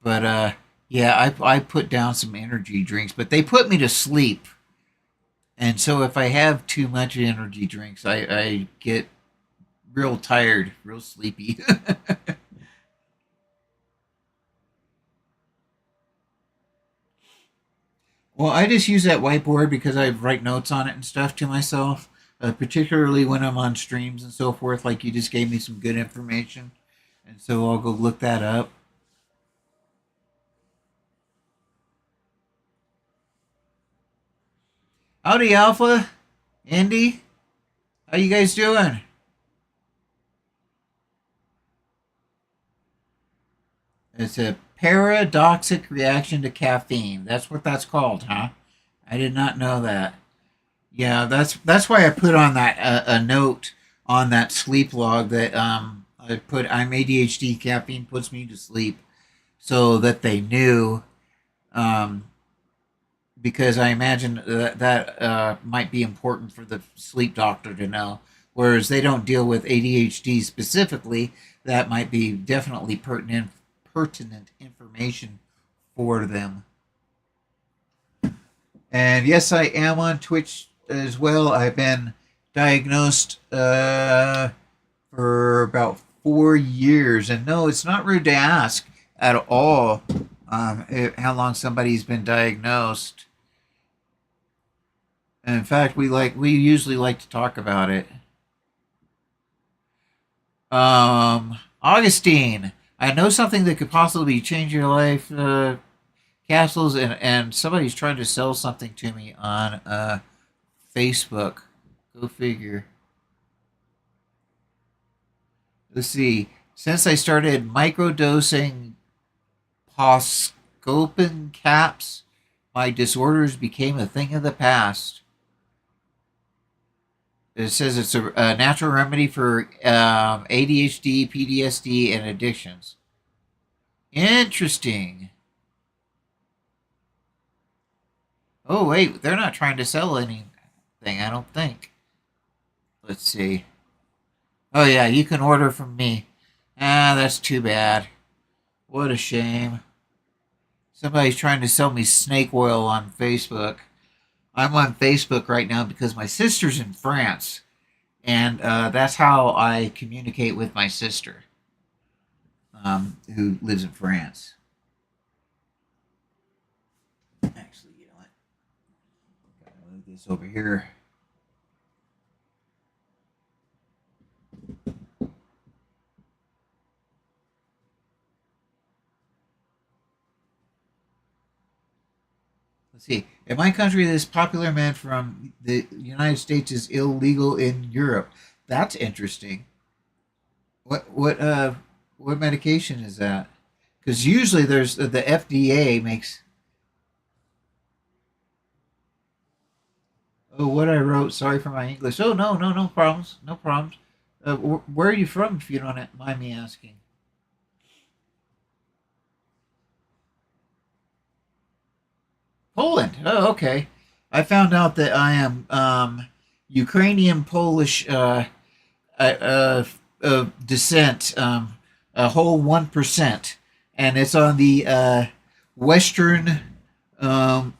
but yeah, I put down some energy drinks, but they put me to sleep. And so if I have too much energy drinks, I get real tired, real sleepy. Well, I just use that whiteboard because I write notes on it and stuff to myself, particularly when I'm on streams and so forth. Like you just gave me some good information, and so I'll go look that up. Howdy, Alpha, Andy, how you guys doing? It's a paradoxic reaction to caffeine. That's what that's called, huh? I did not know that. Yeah, that's why I put on that a note on that sleep log that I put I'm ADHD. Caffeine puts me to sleep, so that they knew. Um, because I imagine that might be important for the sleep doctor to know. Whereas they don't deal with ADHD specifically, that might be definitely pertinent information for them. And yes, I am on Twitch as well. I've been diagnosed for about 4 years, and no, it's not rude to ask at all how long somebody's been diagnosed. And in fact, we usually like to talk about it. Augustine, I know something that could possibly change your life. Castles and somebody's trying to sell something to me on Facebook. Go figure. Let's see. Since I started microdosing Poscopin caps, my disorders became a thing of the past. It says it's a natural remedy for ADHD, PTSD, and addictions. Interesting. Oh, wait, they're not trying to sell anything, I don't think. Let's see. Oh, yeah, you can order from me. Ah, that's too bad. What a shame. Somebody's trying to sell me snake oil on Facebook. I'm on Facebook right now because my sister's in France. And that's how I communicate with my sister, who lives in France. Actually, you know what? Gotta move this over here. Let's see. In my country, this popular man from the United States is illegal in Europe. That's interesting. What medication is that? Because usually there's the FDA makes. Oh, what I wrote. Sorry for my English. Oh no problems, no problems. Where are you from, if you don't mind me asking? Poland. Oh, okay. I found out that I am Ukrainian Polish descent, a whole 1%, and it's on the western, no,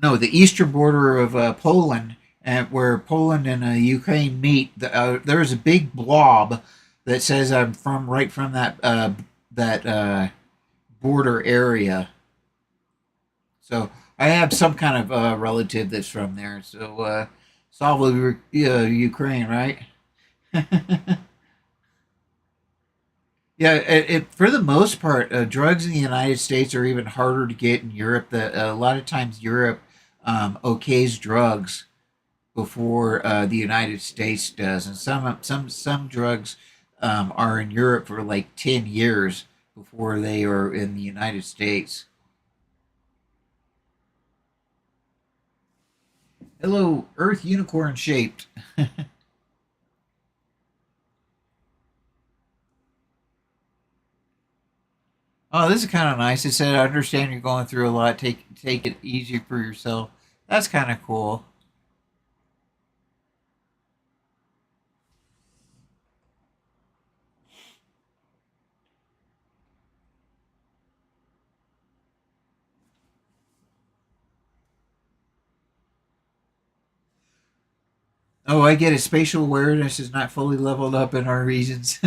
the eastern border of Poland, and where Poland and Ukraine meet. There's a big blob that says I'm from right from that border area. So I have some kind of relative that's from there. So solve Ukraine, right? Yeah, for the most part, drugs in the United States are even harder to get in Europe. A lot of times, Europe okays drugs before the United States does, and some drugs are in Europe for like 10 years before they are in the United States. Hello, Earth unicorn shaped. Oh, this is kind of nice. It said, "I understand you're going through a lot. Take it easy for yourself." That's kind of cool. Oh, I get it. Spatial awareness is not fully leveled up in our regions.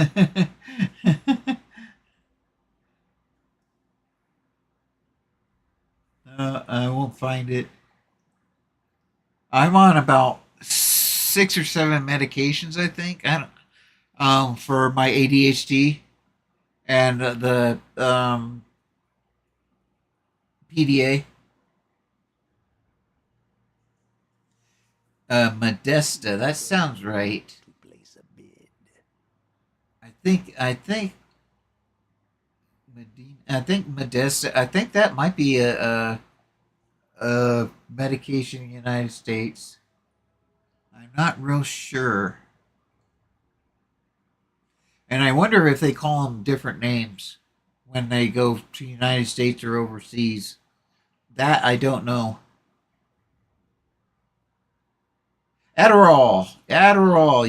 I won't find it. I'm on about 6 or 7 medications, I think. I don't, for my ADHD and the PDA. Modesta. That sounds right. To place a bid. I think Medina. I think Modesta. I think that might be a medication in the United States. I'm not real sure, and I wonder if they call them different names when they go to the United States or overseas. That I don't know. Adderall.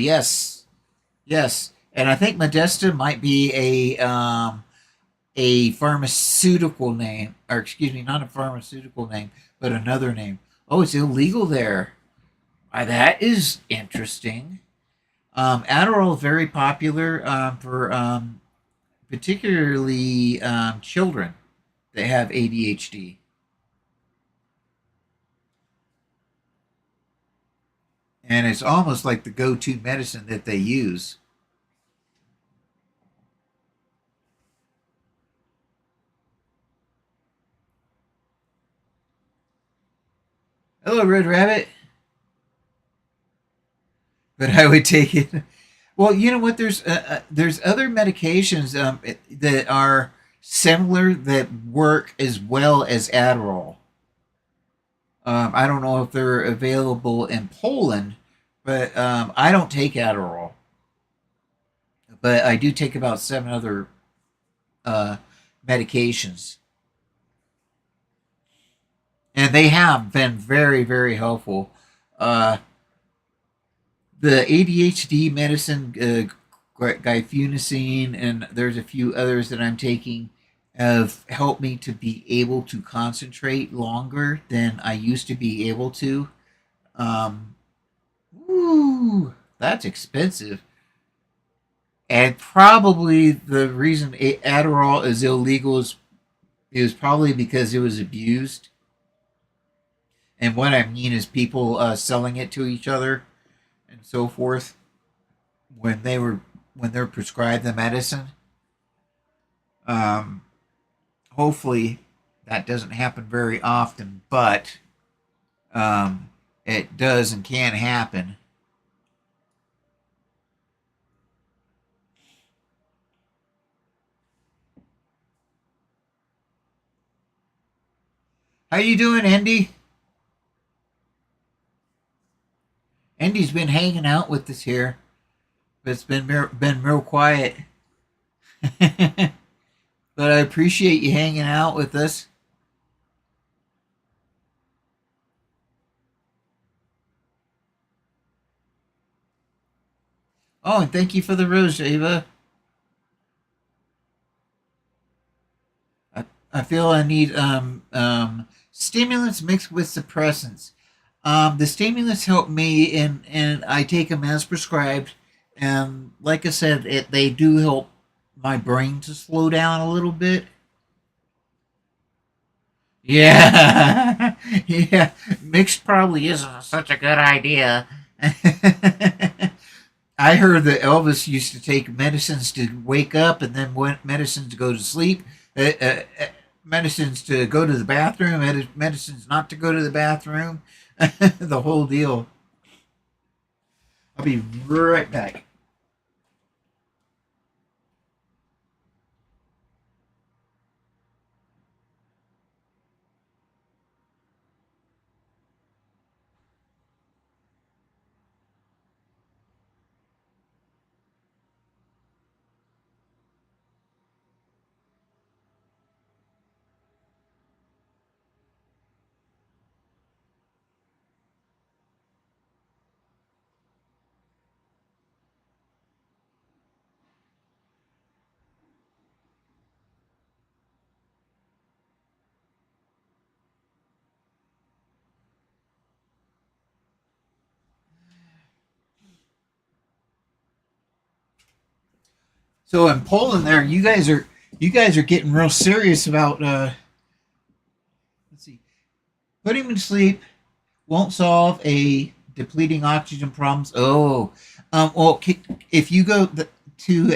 Yes, yes, and I think Modesta might be a pharmaceutical name, or excuse me, not a pharmaceutical name, but another name. Oh, it's illegal there. That is interesting. Adderall is very popular for particularly children that have ADHD, and it's almost like the go-to medicine that they use. Hello, Red Rabbit. But I would take it. Well, you know what? There's other medications that are similar that work as well as Adderall. I don't know if they're available in Poland, but I don't take Adderall. But I do take about 7 other uh, medications, and they have been very, very helpful. Uh, the ADHD medicine, glyphosine, and there's a few others that I'm taking, have helped me to be able to concentrate longer than I used to be able to. Um, Ooh, that's expensive. And probably the reason Adderall is illegal is probably because it was abused. And what I mean is people selling it to each other and so forth when they're prescribed the medicine. Um, Hopefully that doesn't happen very often, but it does and can happen. How you doing, Andy? Andy's been hanging out with us here, but it's been real quiet. But I appreciate you hanging out with us. Oh, and thank you for the rose, Ava. I feel I need stimulants mixed with suppressants. The stimulants help me, and I take them as prescribed. And like I said, they do help my brain to slow down a little bit. Yeah, yeah. Mixed probably isn't such a good idea. I heard that Elvis used to take medicines to wake up and then medicines to go to sleep, medicines to go to the bathroom, medicines not to go to the bathroom, the whole deal. I'll be right back. So in Poland, there, you guys are getting real serious about let's see, putting him to sleep won't solve a depleting oxygen problems. Oh, well, if you go to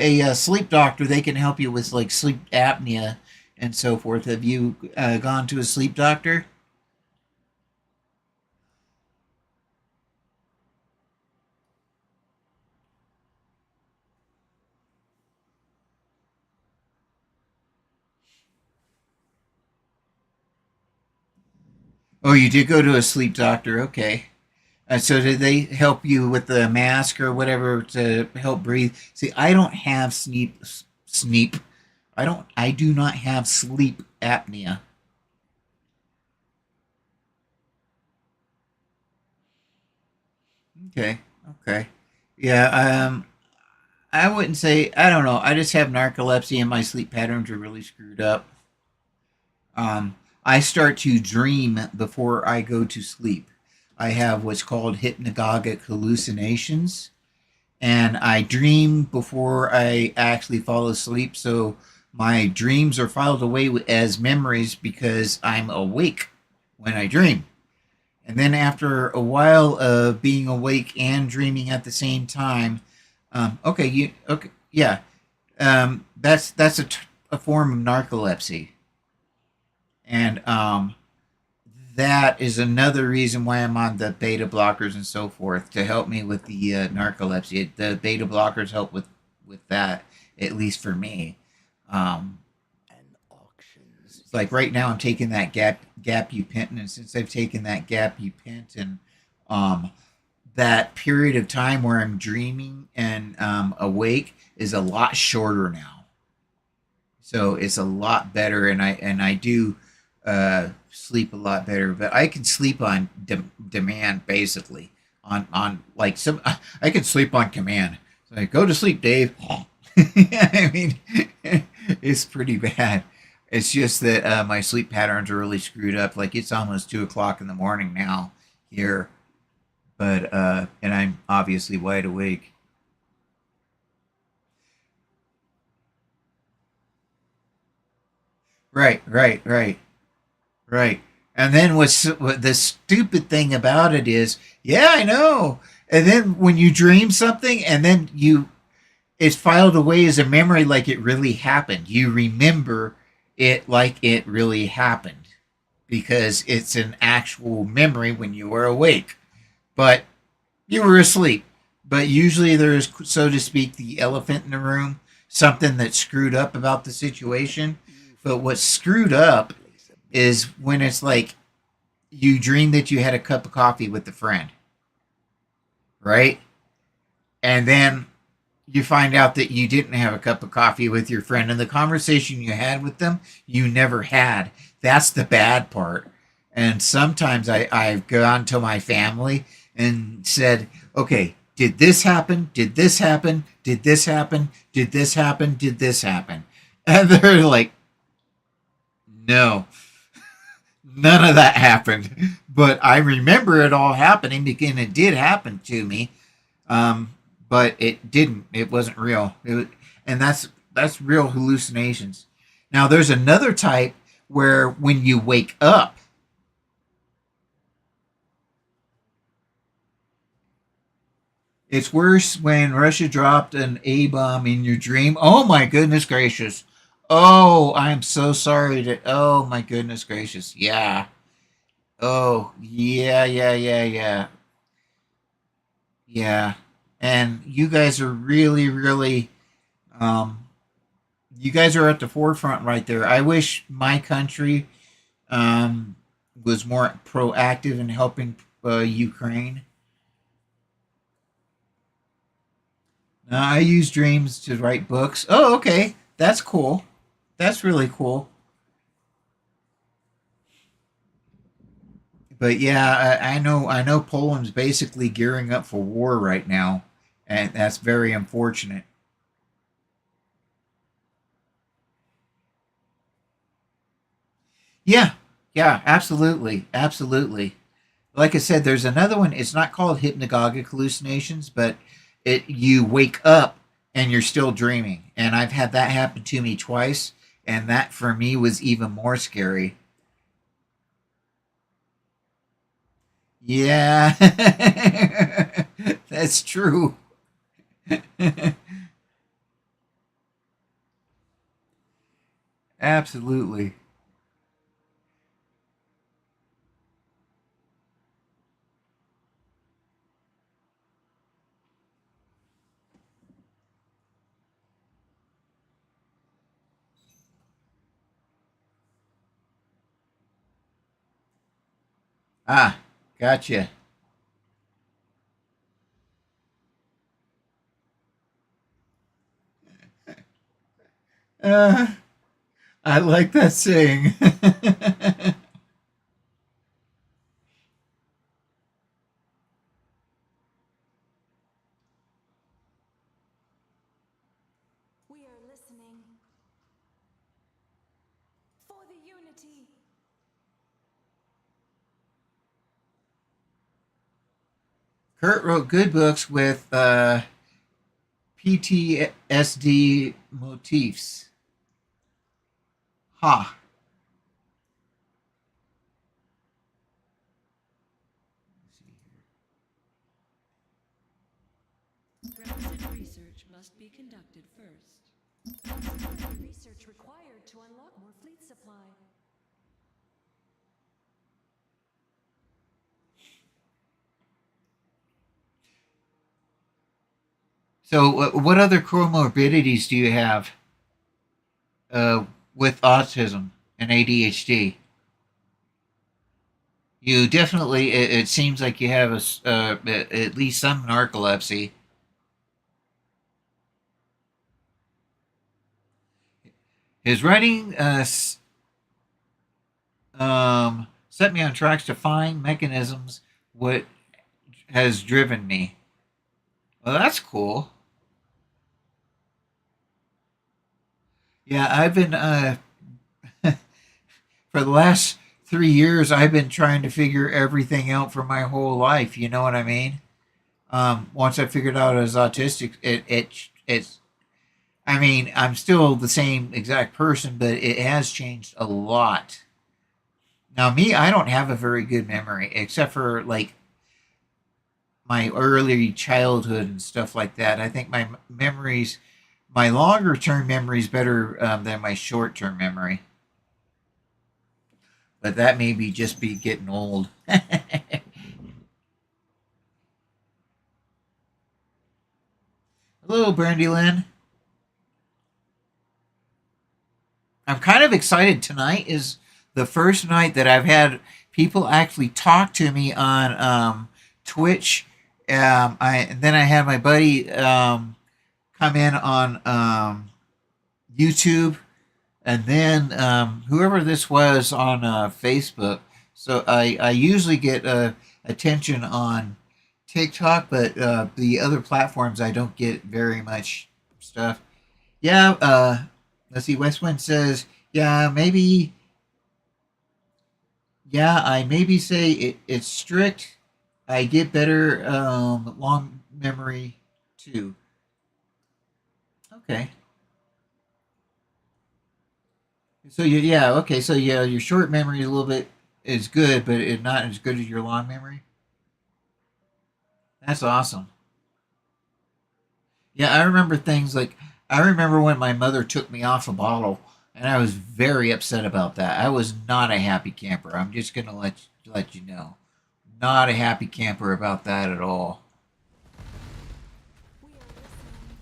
a sleep doctor, they can help you with like sleep apnea and so forth. Have you gone to a sleep doctor? Oh, you did go to a sleep doctor. Okay. So did they help you with the mask or whatever to help breathe? See, I don't have sneep. I do not have sleep apnea. Okay. Okay. Yeah. I wouldn't say, I don't know. I just have narcolepsy and my sleep patterns are really screwed up. I start to dream before I go to sleep. I have what's called hypnagogic hallucinations, and I dream before I actually fall asleep. So my dreams are filed away as memories because I'm awake when I dream. And then after a while of being awake and dreaming at the same time, okay, yeah, that's a form of narcolepsy, and that is another reason why I'm on the beta blockers and so forth to help me with the narcolepsy. The beta blockers help with that, at least for me. Um, and auctions. like right now, I'm taking that gabapentin, and since I've taken that gabapentin, um, that period of time where I'm dreaming and awake is a lot shorter now. So it's a lot better, and I do sleep a lot better. But I can sleep on demand, basically. On like some, I can sleep on command. So like, go to sleep, Dave. I mean, it's pretty bad. It's just that my sleep patterns are really screwed up. Like it's almost 2 o'clock in the morning now here, but and I'm obviously wide awake. Right, right, right. Right. And then what the stupid thing about it is, yeah, I know. And then when you dream something and then it's filed away as a memory like it really happened. You remember it like it really happened because it's an actual memory when you were awake. But you were asleep. But usually there is, so to speak, the elephant in the room, something that's screwed up about the situation. But what's screwed up is when it's like you dream that you had a cup of coffee with a friend, right? And then you find out that you didn't have a cup of coffee with your friend, and the conversation you had with them, you never had. That's the bad part. And sometimes I've gone to my family and said, okay, did this happen? Did this happen? Did this happen? Did this happen? Did this happen? And they're like, no, none of that happened. But I remember it all happening because it did happen to me. Um, but it didn't. It wasn't real. And that's real hallucinations. Now there's another type where when you wake up, It's worse when Russia dropped an A bomb in your dream. Oh my goodness gracious. Oh, I'm so sorry to. Oh my goodness gracious. Yeah. Oh, yeah, yeah, yeah, yeah. Yeah. And you guys are really, really. Um, you guys are at the forefront right there. I wish my country um, was more proactive in helping Ukraine. I use dreams to write books. Oh, okay. That's cool. That's really cool. But yeah, I know Poland's basically gearing up for war right now, and that's very unfortunate. Yeah, yeah, absolutely, absolutely. Like I said, there's another one. It's not called hypnagogic hallucinations, but it you wake up and you're still dreaming. And I've had that happen to me twice, and that for me was even more scary. Yeah, that's true. Absolutely. Ah, gotcha. Uh, I like that saying. We are listening for the unity. Kurt wrote good books with PTSD motifs. Ha. Requisite research must be conducted first. Research required to unlock more fleet supply. So, what other comorbidities do you have uh, with autism and ADHD? You definitely. It seems like you have at least some narcolepsy. His writing set me on tracks to find mechanisms what has driven me. Well, that's cool. Yeah, I've been for the last 3 years. I've been trying to figure everything out for my whole life. You know what I mean? Once I figured out I was autistic, it's. I mean, I'm still the same exact person, but it has changed a lot. Now, me, I don't have a very good memory, except for like my early childhood and stuff like that. I think my longer term memories better than my short term memory. But that may be just be getting old. Hello, Brandy Lynn. I'm kind of excited. Tonight is the first night that I've had people actually talk to me on Twitch. And then I had my buddy come in on YouTube, and then whoever this was on Facebook. So I usually get attention on TikTok, but the other platforms I don't get very much stuff. Yeah, let's see. Westwind says, yeah, maybe, yeah, I maybe say it's strict. I get better long memory too. Okay. So yeah, okay. So yeah, your short memory is a little bit is good, but it's not as good as your long memory. That's awesome. Yeah, I remember things like I remember when my mother took me off a bottle, and I was very upset about that. I was not a happy camper. I'm just gonna let you know, not a happy camper about that at all. We are listening.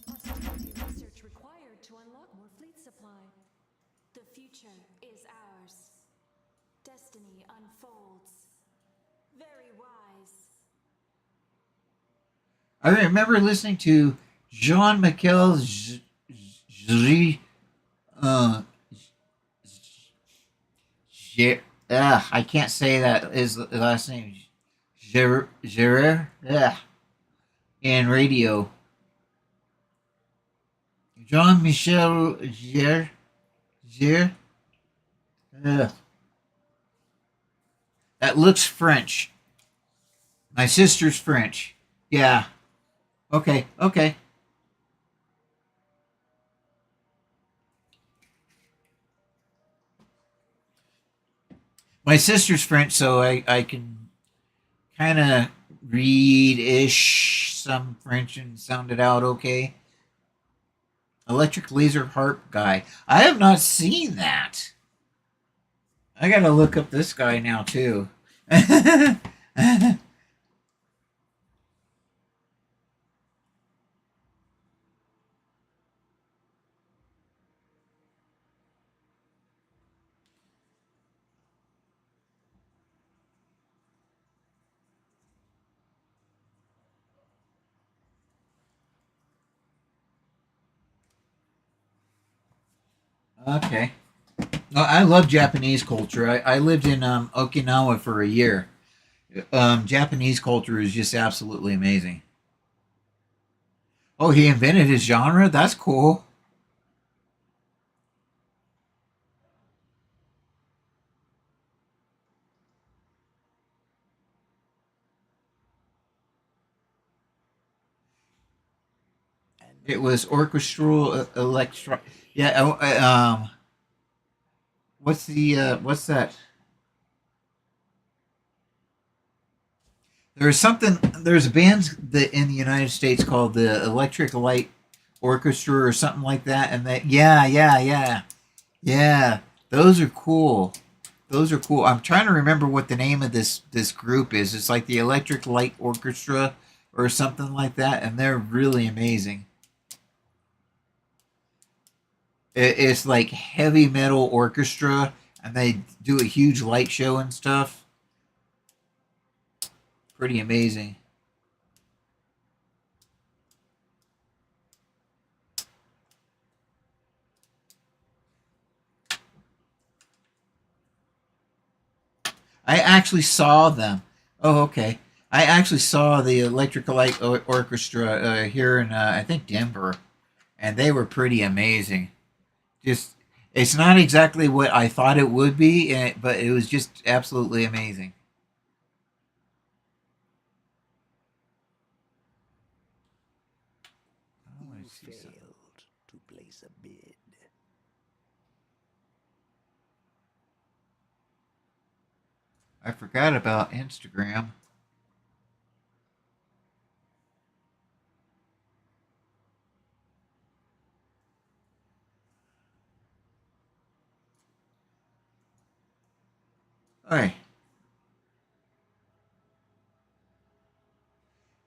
Possibility research required to unlock more fleet supply. The future is ours. Destiny unfolds. Very wise. I remember listening to Jean Michel Jri, uh, I can't say that his last name. Gerer, in radio. Jean Michel Gier, ugh, that looks French. My sister's French. Yeah. Okay. Okay. My sister's French, so I can kind of read ish some French and sound it out okay. Electric laser harp guy. I have not seen that. I gotta look up this guy now too. Okay. Well, I love Japanese culture. I lived in Okinawa for a year. Japanese culture is just absolutely amazing. Oh, he invented his genre? That's cool. An It was orchestral electro. Yeah. What's that? There's something. There's a band that in the United States called the Electric Light Orchestra or something like that, and that. Yeah. Those are cool. Those are cool. I'm trying to remember what the name of this group is. It's like the Electric Light Orchestra or something like that, and they're really amazing. It's like heavy metal orchestra, and they do a huge light show and stuff. Pretty amazing. I actually saw them. Oh, okay. I actually saw the Electric Light Orchestra here in I think Denver, and they were pretty amazing. Just it's not exactly what I thought it would be, but it was just absolutely amazing. I want you to see something. failed to place a bid. I forgot about Instagram. All right.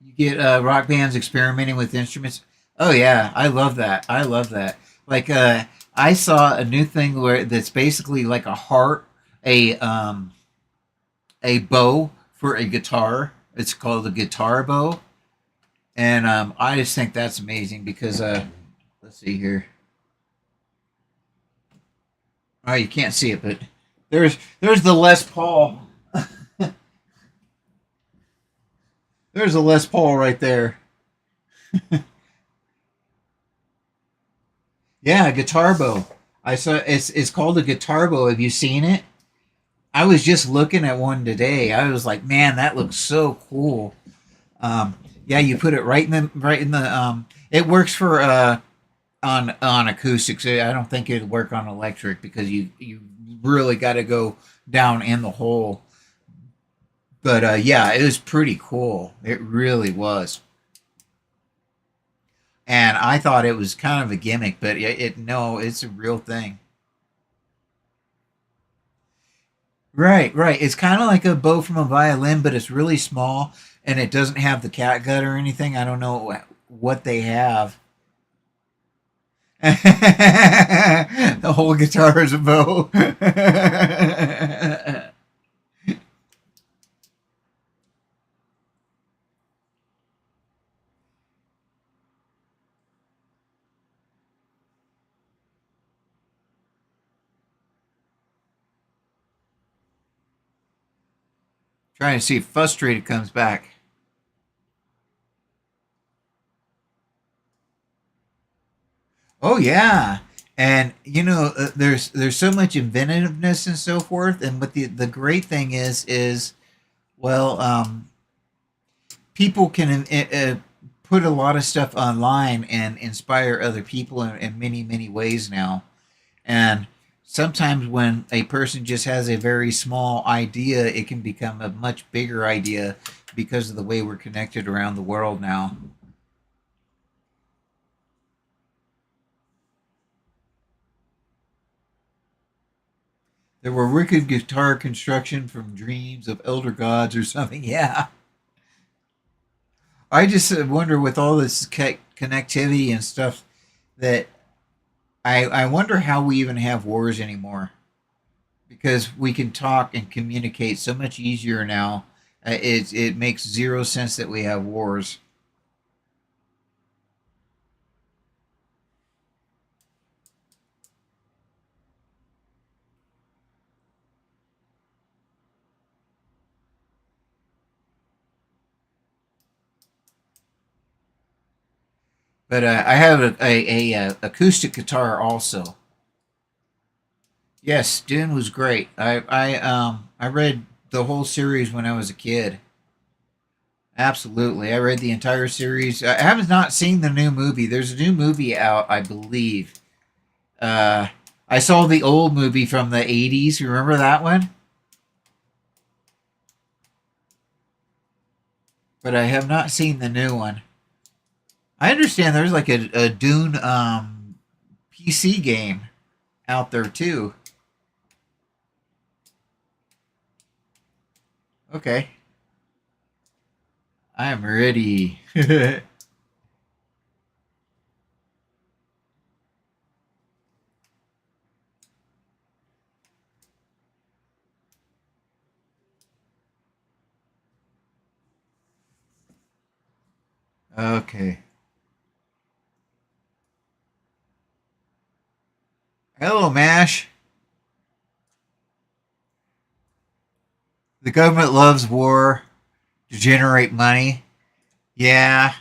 You get rock bands experimenting with instruments. Oh yeah, I love that. I love that. Like I saw a new thing where that's basically like a heart, a bow for a guitar. It's called a guitar bow, and I just think that's amazing because let's see here. Oh, you can't see it, but there's the Les Paul. There's a Les Paul right there. Yeah, a guitar bow. I saw it's called a guitar bow. Have you seen it? I was just looking at one today. I was like, man, that looks so cool. Yeah, you put it right in the. It works for on acoustics. I don't think it'd work on electric because you really got to go down in the hole. But yeah, it was pretty cool. It really was. And I thought it was kind of a gimmick, but no, it's a real thing. Right, right. It's kind of like a bow from a violin, but it's really small and it doesn't have the catgut or anything. I don't know what they have. The whole guitar is a bow. Trying to see if Frustrated comes back. Oh yeah, and there's so much inventiveness and so forth. And but the great thing is well, people can put a lot of stuff online and inspire other people in many many ways now. And sometimes when a person just has a very small idea, it can become a much bigger idea because of the way we're connected around the world now. There were wicked guitar construction from dreams of elder gods or something. Yeah. I just wonder with all this connectivity and stuff that I wonder how we even have wars anymore because we can talk and communicate so much easier now. It makes zero sense that we have wars. But I have a acoustic guitar also. Yes, Dune was great. I read the whole series when I was a kid. Absolutely, I read the entire series. I have not seen the new movie. There's a new movie out, I believe. Uh, I saw the old movie from the '80s. Remember that one? But I have not seen the new one. I understand there's like a Dune PC game out there too. Okay, I am ready. Okay. Hello, Mash. The government loves war to generate money. Yeah,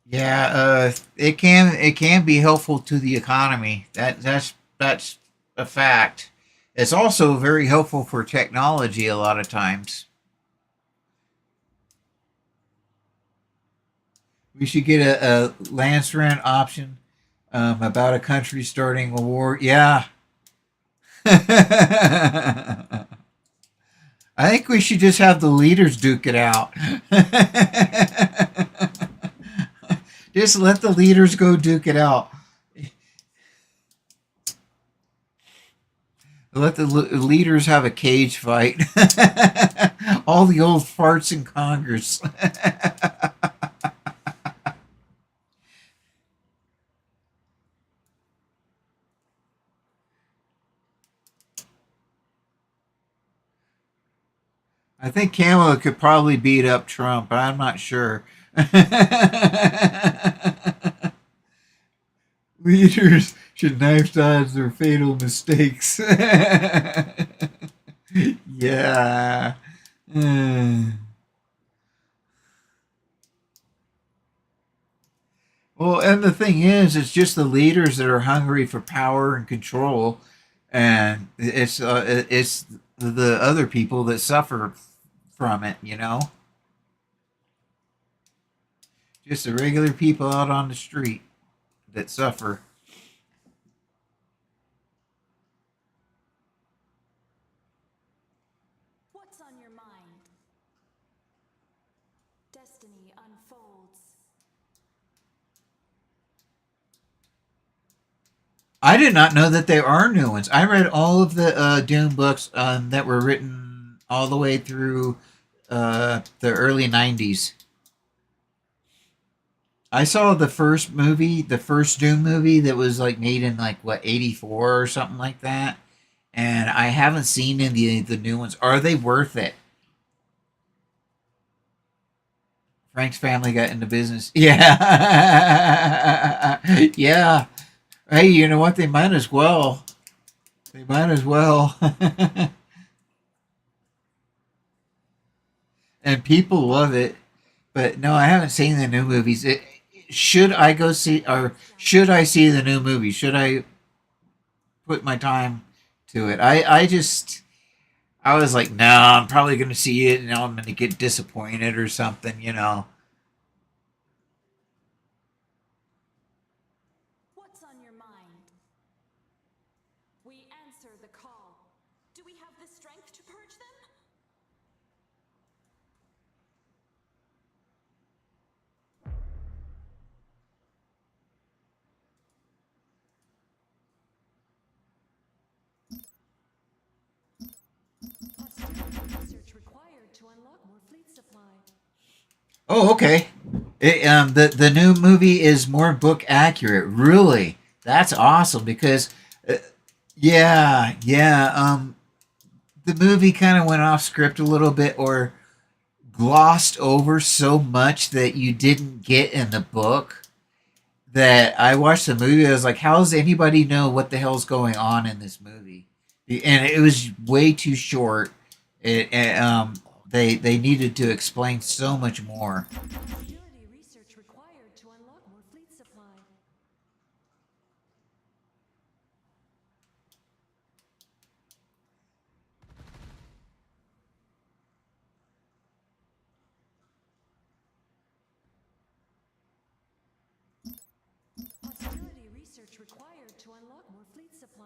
yeah. It can be helpful to the economy. That's a fact. It's also very helpful for technology a lot of times. We should get a Lance rent option about a country starting a war. Yeah. I think we should just have the leaders duke it out. Just let the leaders go duke it out. Let the leaders have a cage fight. All the old farts in Congress. I think Kamala could probably beat up Trump, but I'm not sure. Leaders should knife dodge their fatal mistakes. Yeah. Uh, well, and the thing is, it's just the leaders that are hungry for power and control, and it's the other people that suffer from it. Just the regular people out on the street. that suffer. What's on your mind? Destiny unfolds. I did not know that there are new ones. I read all of the Dune books that were written all the way through the early 90s. I saw the first movie, the first Dune movie that was like made in like what 84 or something like that, and I haven't seen any of the new ones. Are they worth it? Frank's family got into business. Yeah. Yeah. Hey, you know what? They might as well. They might as well. And people love it. But no, I haven't seen the new movies. Should I go see, or should I see the new movie? Should I put my time to it? I was like, no, I'm probably going to see it, and now I'm going to get disappointed or something, you know. What's on your mind? We answer the call. Do we have the strength to purge them? Hostility research required to unlock more fleet supply. Oh, okay. The new movie is more book accurate. Really, that's awesome because, yeah. The movie kind of went off script a little bit or glossed over so much that you didn't get in the book. That I watched the movie, I was like, how does anybody know what the hell's going on in this movie? And it was way too short. They needed to explain so much more. Hostility research required to unlock more fleet supply. Hostility research required to unlock more fleet supply.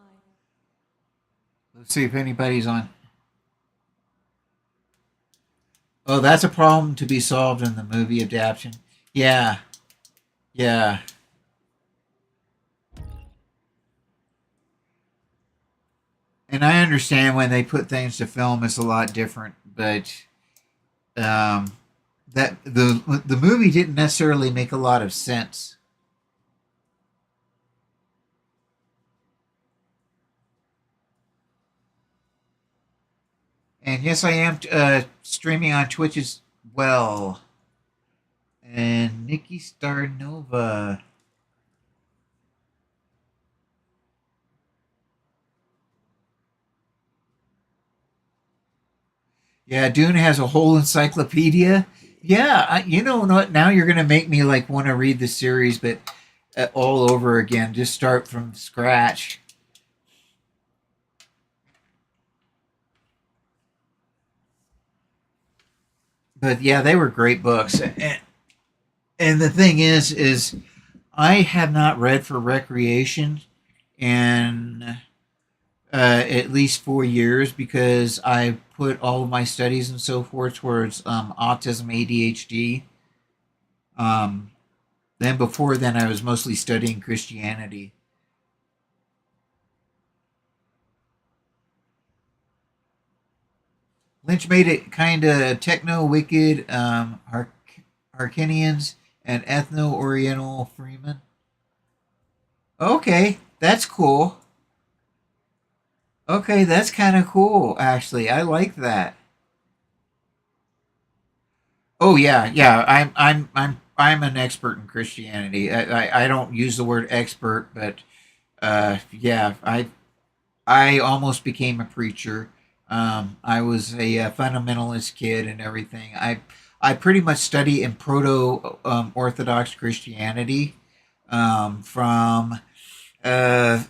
Let's see if anybody's on. Oh, that's a problem to be solved in the movie adaptation. Yeah, yeah. And I understand when they put things to film, it's a lot different, but um, that the movie didn't necessarily make a lot of sense. And yes, I am streaming on Twitch as well. And Nikki Starnova. Yeah, Dune has a whole encyclopedia. Yeah, you know what? Now you're gonna make me like want to read the series, but all over again. Just start from scratch. But yeah, they were great books. And the thing is I have not read for recreation in at least 4 years because I put all of my studies and so forth towards autism, ADHD. Um, then before then, I was mostly studying Christianity. Lynch made it kind of techno wicked, Arcanians and ethno Oriental Freeman. Okay, that's cool. Okay, that's kind of cool. Actually, I like that. Oh yeah. I'm an expert in Christianity. I don't use the word expert, but yeah, I almost became a preacher. I was a fundamentalist kid and everything. I pretty much study in proto Orthodox Christianity from uh,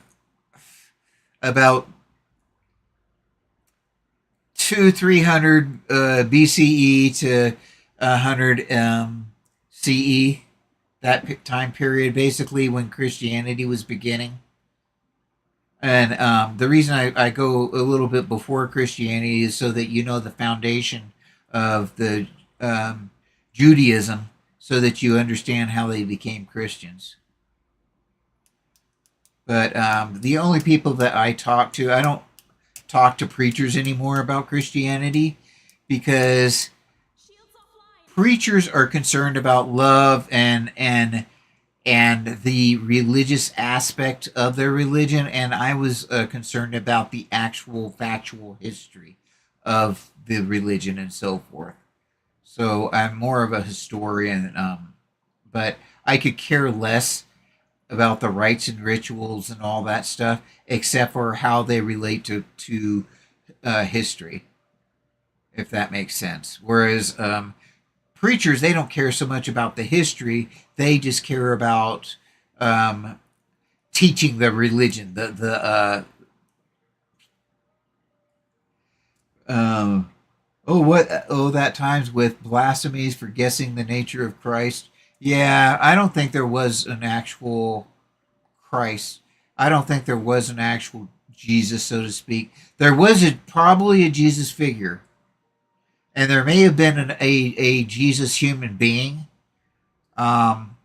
about 200-300 BCE to 100 CE. time period, basically when Christianity was beginning. And the reason I go a little bit before Christianity is so that you know the foundation of the um, Judaism, so that you understand how they became Christians. But the only people that I talk to, I don't talk to preachers anymore about Christianity, because preachers are concerned about love and the religious aspect of their religion, and I was concerned about the actual factual history of the religion and so forth. So I'm more of a historian, but I could care less about the rites and rituals and all that stuff, except for how they relate to history, if that makes sense. Whereas preachers, they don't care so much about the history; they just care about teaching the religion, that times with blasphemies for guessing the nature of Christ. Yeah, I don't think there was an actual Christ. I don't think there was an actual Jesus, so to speak. There was probably a Jesus figure, and there may have been a Jesus human being. Um,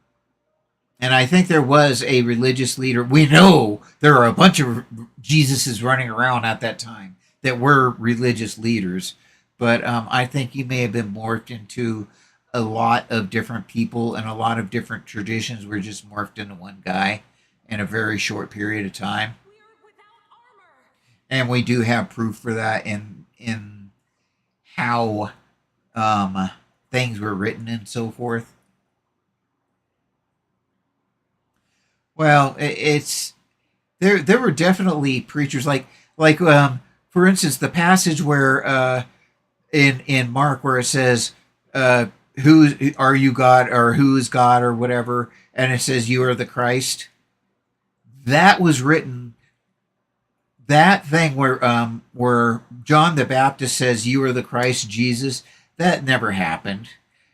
and I think there was a religious leader. We know there are a bunch of Jesuses running around at that time that were religious leaders, but I think he may have been morphed into a lot of different people, and a lot of different traditions were just morphed into one guy in a very short period of time. And we do have proof for that in how things were written and so forth. Well, it's there were definitely preachers like for instance the passage where in Mark where it says who are you God, or who is God, or whatever, and it says you are the Christ. That was written, that thing where John the Baptist says you are the Christ Jesus, that never happened.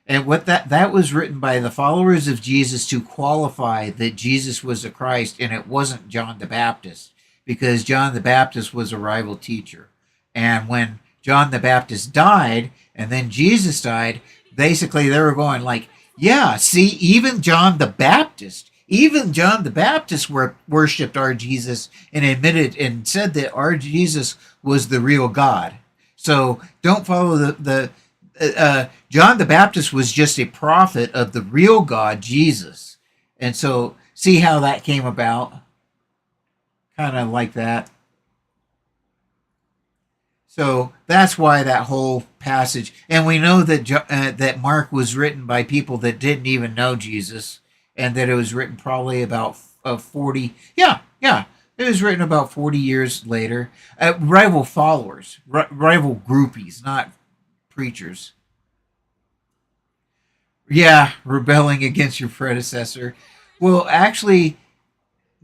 And what that was written by the followers of Jesus to qualify that Jesus was the Christ, and it wasn't John the Baptist, because John the Baptist was a rival teacher. And when John the Baptist died and then Jesus died, basically they were going like, yeah, see, even John the Baptist worshipped our Jesus and admitted and said that our Jesus was the real God. So don't follow the John the Baptist was just a prophet of the real God, Jesus. And so see how that came about? Kind of like that. So that's why that whole passage, and we know that that Mark was written by people that didn't even know Jesus, and that it was written probably about 40. Yeah, it was written about 40 years later. Rival followers, rival groupies, not preachers. Yeah, rebelling against your predecessor. Well, actually,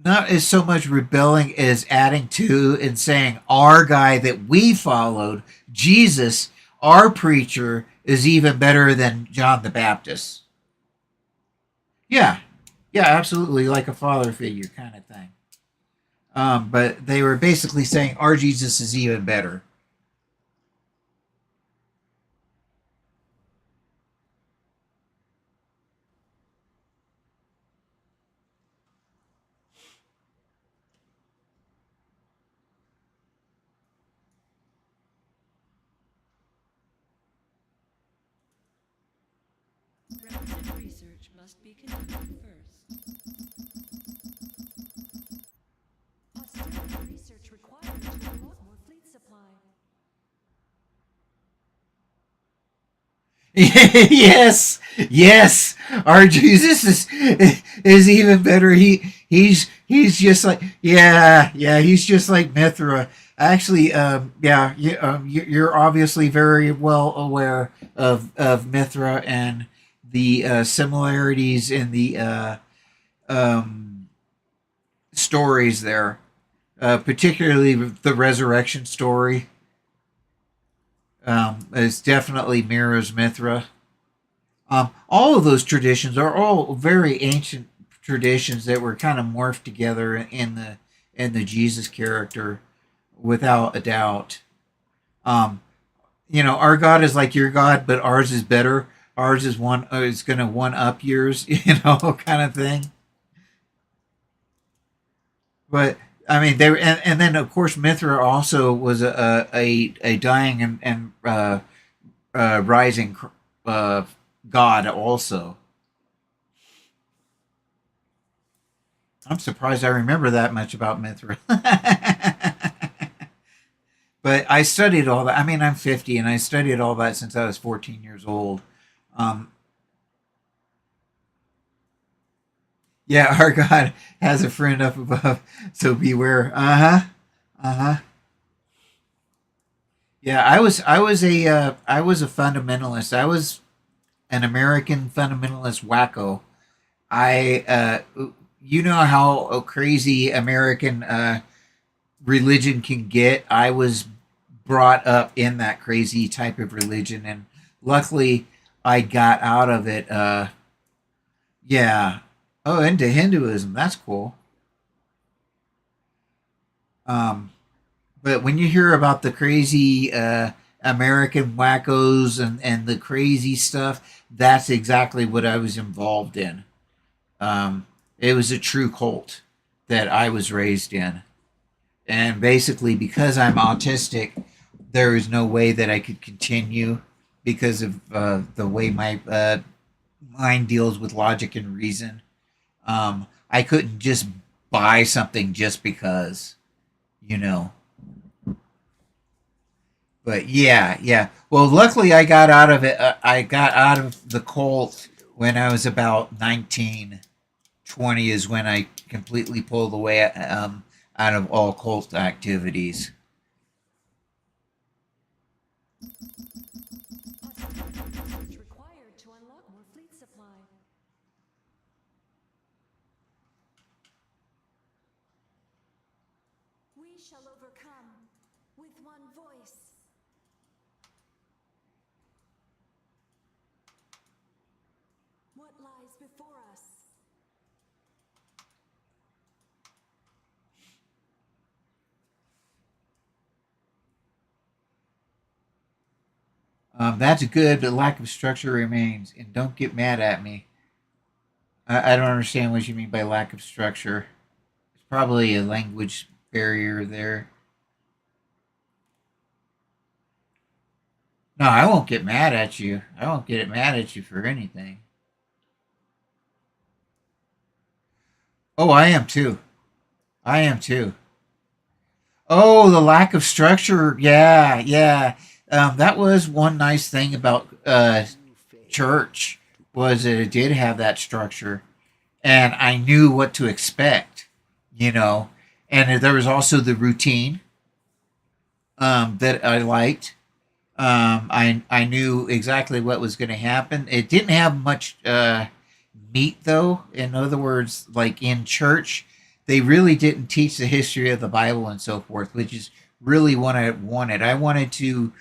not as so much rebelling as adding to and saying our guy that we followed, Jesus, our preacher, is even better than John the Baptist. Yeah, yeah, absolutely, like a father figure kind of thing. But they were basically saying our Jesus is even better. Relevant research must be conducted first. Austerity research required to unlock more fleet supply. Yes, our Jesus is even better. He's just like, yeah, he's just like Mithra. Actually, you're obviously very well aware of Mithra and the similarities in the stories there, particularly the resurrection story. It definitely mirrors Mithra. All of those traditions are all very ancient traditions that were kind of morphed together in the Jesus character, without a doubt. Um, our God is like your God, but ours is better. Ours is going to one up yours, kind of thing. But I mean, they were, and then of course Mithra also was a dying and rising uh, god also. I'm surprised I remember that much about Mithra. But I studied all that. I mean, I'm 50, and I studied all that since I was 14 years old. Um, yeah, our God has a friend up above, so beware. Uh huh. Yeah, I was a fundamentalist. I was an American fundamentalist wacko. You know how crazy American religion can get. I was brought up in that crazy type of religion, and luckily I got out of it. Yeah. Oh, into Hinduism. That's cool. Um, but when you hear about the crazy American wackos and the crazy stuff, that's exactly what I was involved in. It was a true cult that I was raised in. And basically, because I'm autistic, there is no way that I could continue because of the way my mind deals with logic and reason. I couldn't just buy something just because, you know. But yeah, yeah. Well, luckily I got out of it. I got out of the cult when I was about 19. 20 is when I completely pulled away out of all cult activities. Research required to unlock more fleet supply. We shall overcome with one voice. What lies before us? That's good, but lack of structure remains. And don't get mad at me. I don't understand what you mean by lack of structure. It's probably a language barrier there. No, I won't get mad at you. I won't get mad at you for anything. Oh, I am too. I am too. Oh, the lack of structure. Yeah, yeah. That was one nice thing about You fail church to was place that a it did bid. have that structure, and I knew what to expect. You know, and there was also the routine that I liked. I knew exactly what was going to happen. It didn't have much meat, though. In other words, like in church, they really didn't teach the history of the Bible and so forth, which is really what I wanted. I wanted to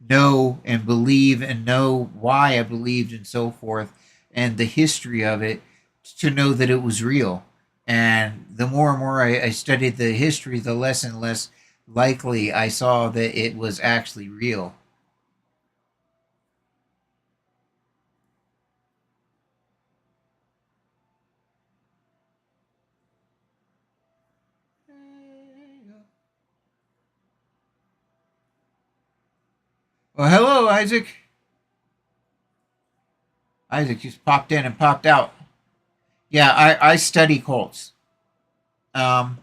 know and believe and know why I believed and so forth, and the history of it to know that it was real. And the more and more I studied the history, the less and less likely I saw that it was actually real. Well, hello, Isaac. Isaac just popped in and popped out. Yeah, I study cults. Um,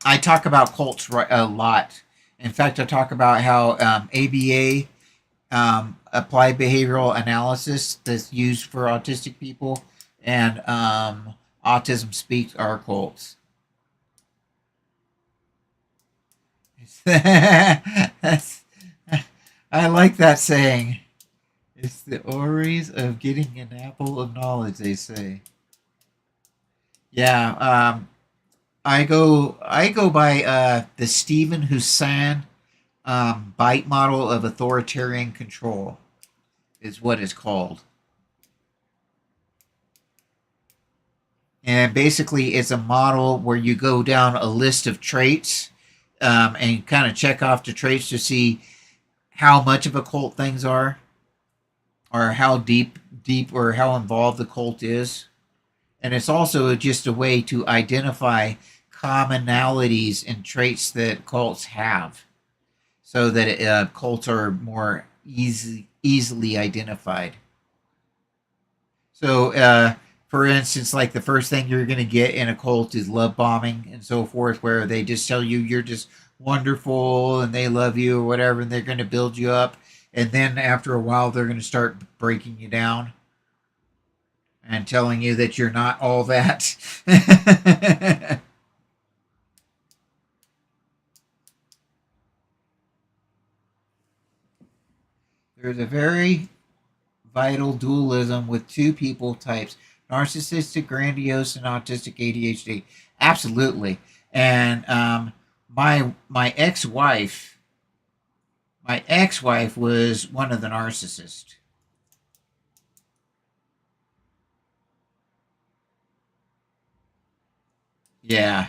I talk about cults a lot. In fact, I talk about how ABA, applied behavioral analysis, that's used for autistic people, and autism speaks are cults. That's, I like that saying. It's the orreries of getting an apple of knowledge, they say. Yeah, I go by the Stephen Hussein bite model of authoritarian control is what it's called. And basically, it's a model where you go down a list of traits and kind of check off the traits to see how much of a cult things are, or how deep or how involved the cult is. And it's also just a way to identify commonalities and traits that cults have, so that cults are more easily identified. So, for instance, like the first thing you're going to get in a cult is love bombing and so forth, where they just tell you you're just wonderful and they love you or whatever, and they're going to build you up. And then after a while, they're going to start breaking you down and telling you that you're not all that. There's a very vital dualism with two people types: narcissistic, grandiose, and autistic ADHD. Absolutely. And my ex-wife was one of the narcissists. Yeah.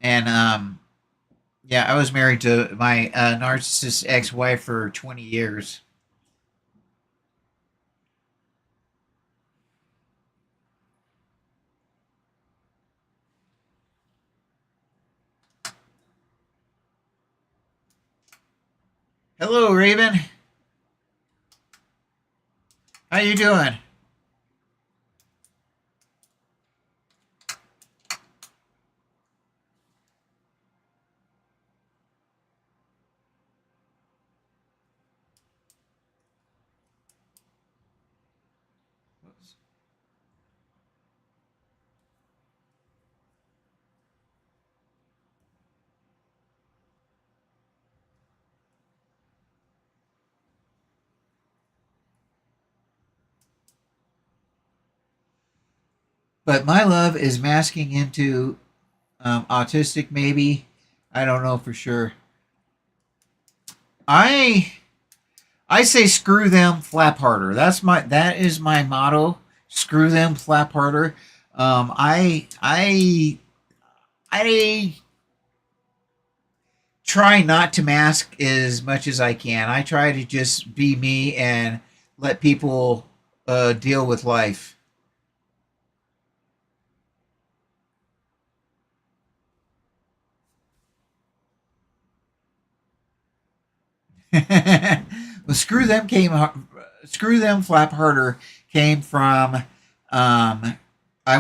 And yeah, I was married to my narcissist ex-wife for 20 years. Hello, Raven. How you doing? But my love is masking into autistic, maybe. I don't know for sure. I I say screw them, flap harder. That is my motto. Screw them, flap harder. I try not to mask as much as I can. I try to just be me and let people deal with life. Well, screw them, flap harder came from. I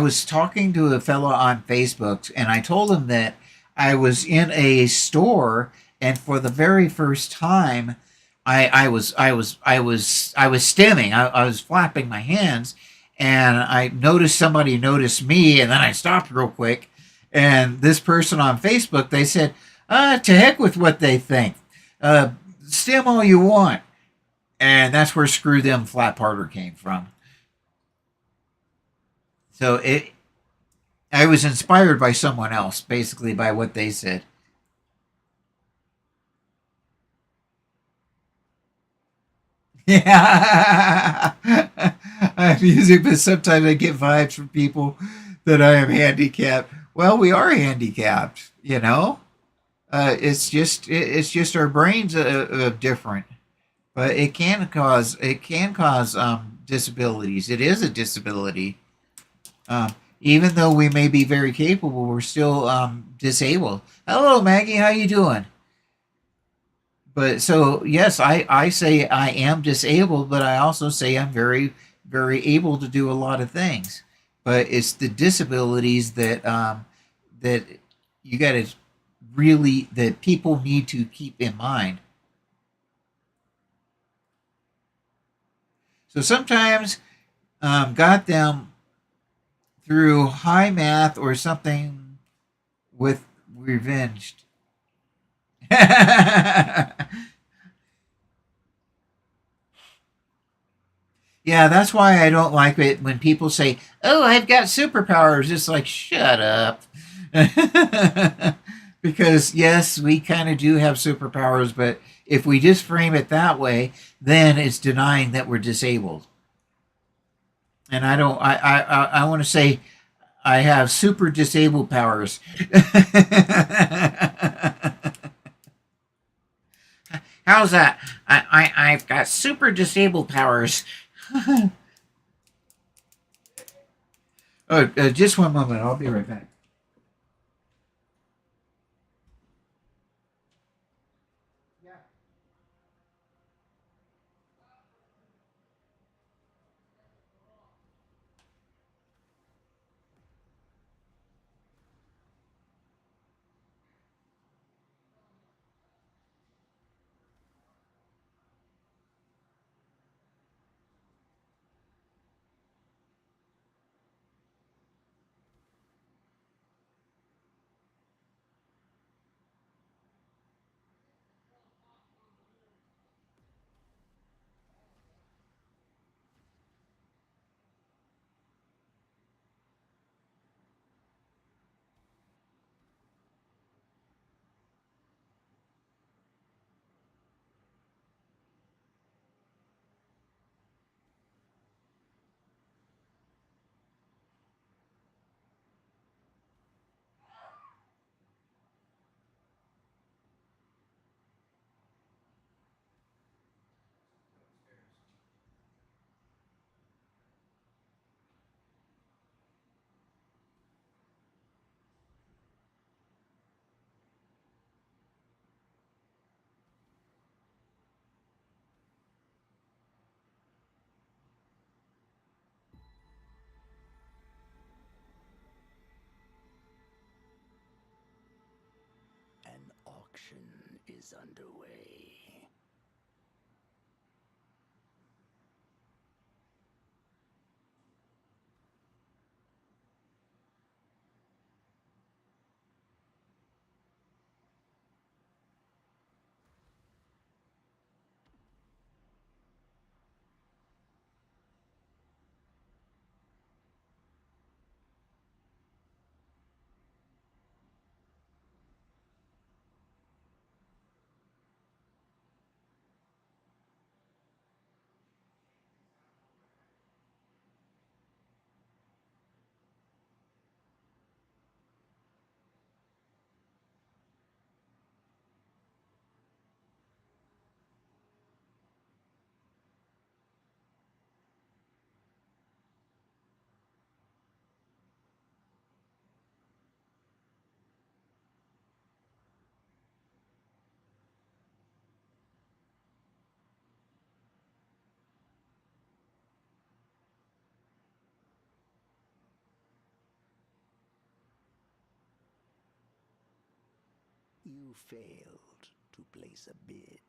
was talking to a fellow on Facebook, and I told him that I was in a store, and for the very first time, I was stimming. I was flapping my hands, and I noticed somebody noticed me, and then I stopped real quick. And this person on Facebook, they said, "To heck with what they think. Uh, Stim all you want." And that's where "screw them, flap harder" came from. So I was inspired by someone else, basically by what they said. Yeah, I'm music, but sometimes I get vibes from people that I am handicapped. Well, we are handicapped, you know. It's just our brains are different, but it can cause disabilities. It is a disability. Even though we may be very capable, we're still disabled. Hello, Maggie. How you doing? But so yes, I say I am disabled, but I also say I'm very able to do a lot of things. But it's the disabilities that you got to really that people need to keep in mind. So sometimes got them through high math or something with revenge. Yeah, that's why I don't like it when people say, "Oh, I've got superpowers." It's like, shut up. Because yes, we kind of do have superpowers, but If we just frame it that way, then it's denying that we're disabled. And I don't. I want to say I have super disabled powers. How's that? I've got super disabled powers. Oh, just one moment. I'll be right back. An auction is underway. You failed to place a bid.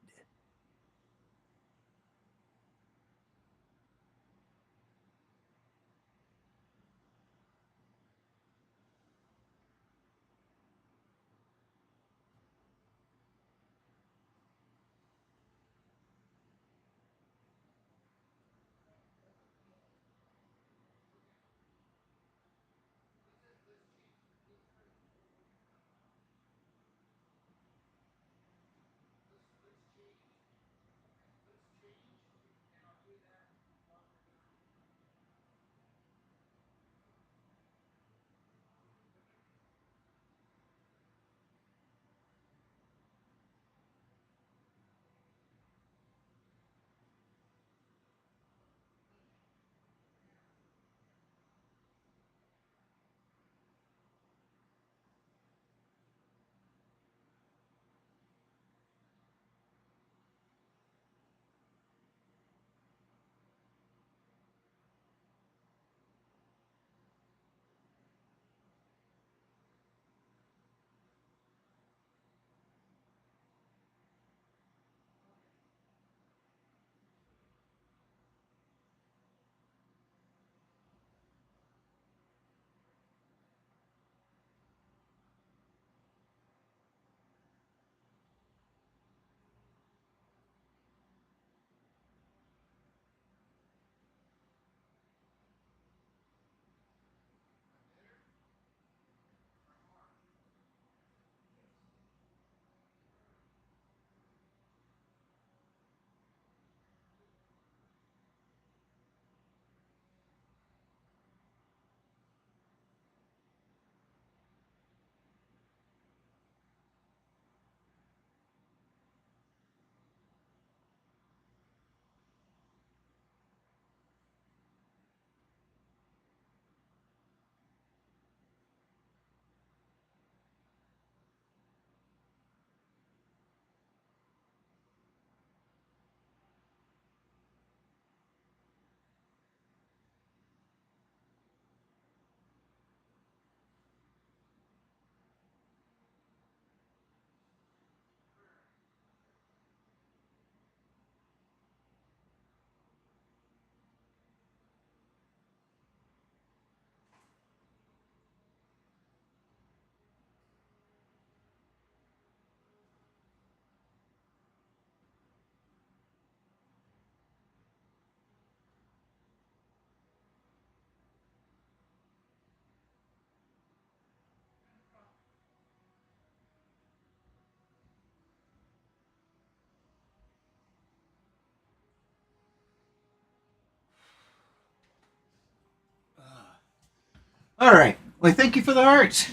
All right. Well, thank you for the hearts.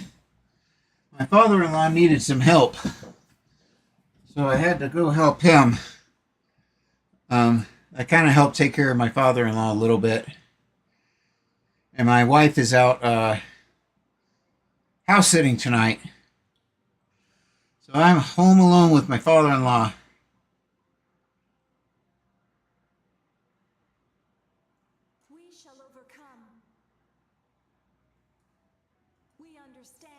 My father-in-law needed some help, so I had to go help him. I kind of helped take care of my father-in-law a little bit, and my wife is out house sitting tonight, so I'm home alone with my father-in-law. We shall overcome. We understand.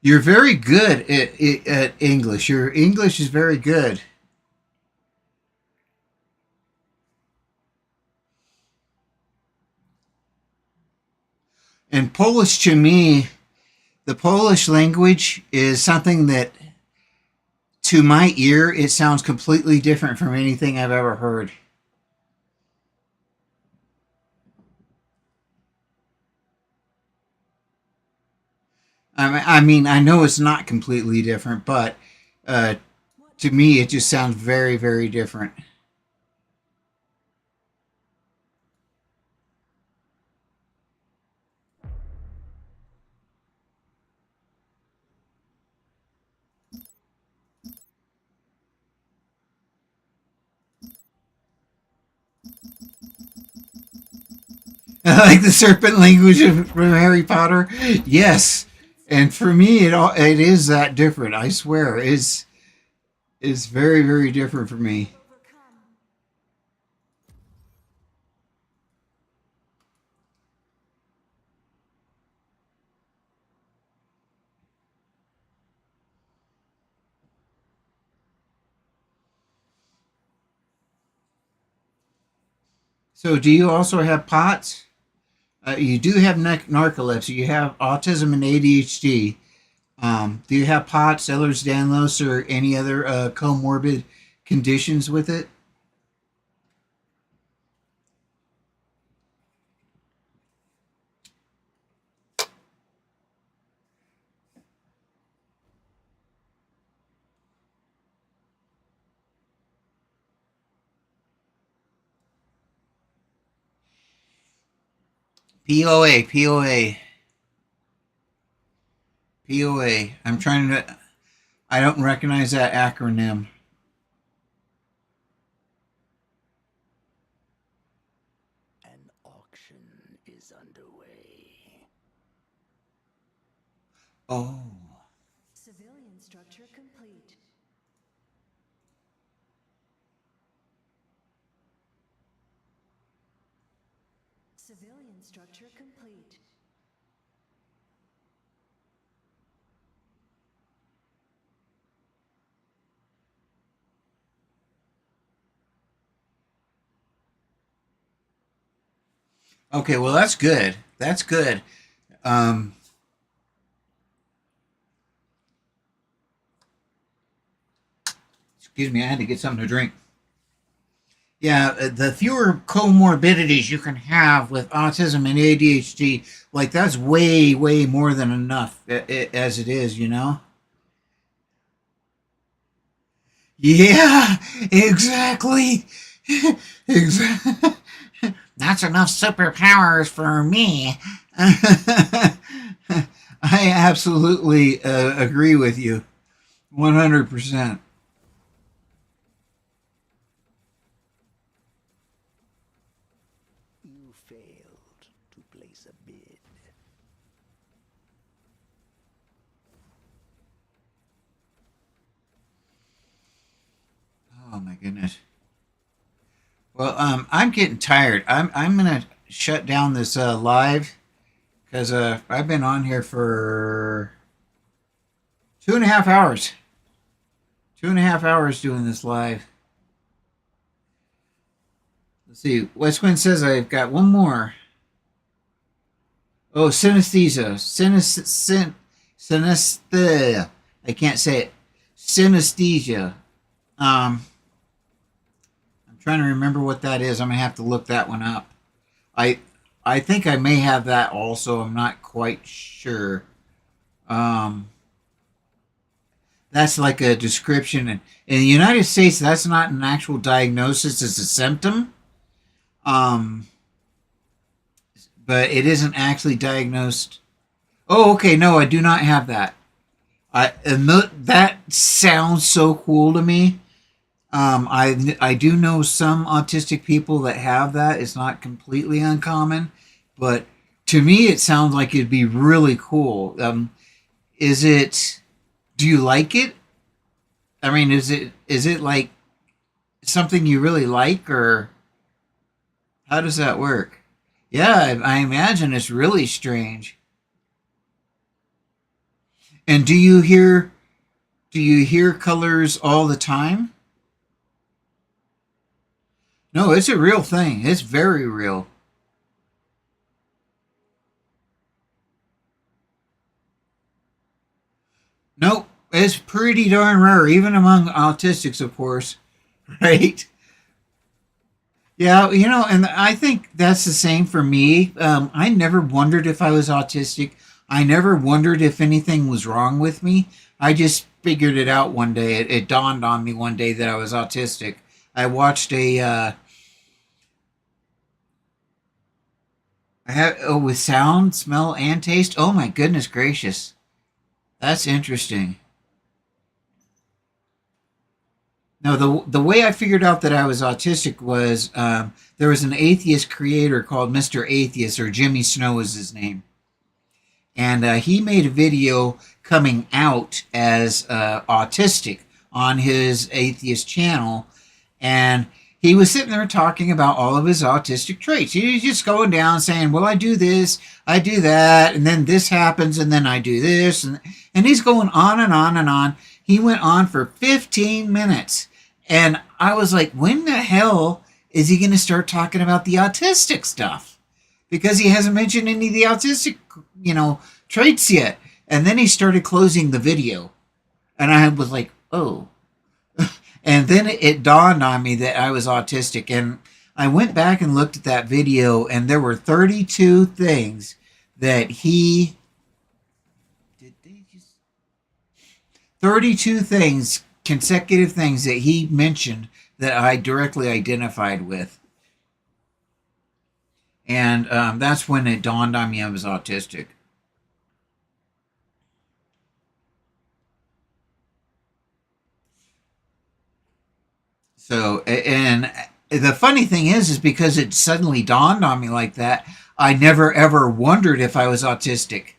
You're very good at English. Your English is very good. And Polish to me, the Polish language is something that, to my ear, it sounds completely different from anything I've ever heard. I mean, I know it's not completely different, but uh, to me, it just sounds very, very different. Like the serpent language from Harry Potter. Yes, and for me, it is that different. I swear, it's very, very different for me. Overcome. So, do you also have POTS? You do have narcolepsy. You have autism and ADHD. Do you have POTS, Ehlers-Danlos, or any other comorbid conditions with it? POA, POA, POA. I'm trying to. I don't recognize that acronym. An auction is underway. Oh. Civilian structure complete. Civilian structure complete. Okay, well, that's good. That's good. Um, Excuse me, I had to get something to drink. Yeah, the fewer comorbidities you can have with autism and ADHD, like that's way, way more than enough as it is, you know? Yeah, exactly. Exactly. That's enough superpowers for me. I absolutely agree with you. 100%. You failed to place a bid. Oh my goodness. Well, I'm getting tired. I'm gonna shut down this live because I've been on here for 2.5 hours. 2.5 hours doing this live. Let's see. West Wind says I've got one more. Oh, synesthesia. Synesthesia. I can't say it. Synesthesia. I'm trying to remember what that is. I'm gonna have to look that one up. I I think I may have that also. I'm not quite sure. Um, That's like a description. And in the United States, that's not an actual diagnosis; it's a symptom. Um, but it isn't actually diagnosed. Oh, okay. No, I do not have that. That sounds so cool to me. I do know some autistic people that have that. It's not completely uncommon, but to me, it sounds like it'd be really cool. Is it? Do you like it? I mean, is it like something you really like, or how does that work? Yeah, I imagine it's really strange. And do you hear colors all the time? No, it's a real thing. It's very real. Nope, it's pretty darn rare, even among autistics, of course. Right? Yeah, and I think that's the same for me. I never wondered if I was autistic. I never wondered if anything was wrong with me. I just figured it out one day. It dawned on me one day that I was autistic. I watched I have with sound, smell, and taste. Oh my goodness gracious, that's interesting. No, the way I figured out that I was autistic was there was an atheist creator called Mr. Atheist, or Jimmy Snow is his name, and he made a video coming out as autistic on his atheist channel, and he was sitting there talking about all of his autistic traits. He was just going down saying, well, I do this, I do that, and then this happens, and then I do this, and he's going on and on and on. He went on for 15 minutes, and I was like, when the hell is he going to start talking about the autistic stuff? Because he hasn't mentioned any of the autistic, traits yet. And then he started closing the video. And I was like, oh. And then it dawned on me that I was autistic. And I went back and looked at that video, and there were 32 things that he... Did they just... 32 things, consecutive things that he mentioned that I directly identified with. And that's when it dawned on me I was autistic. So, and the funny thing is because it suddenly dawned on me like that, I never ever wondered if I was autistic.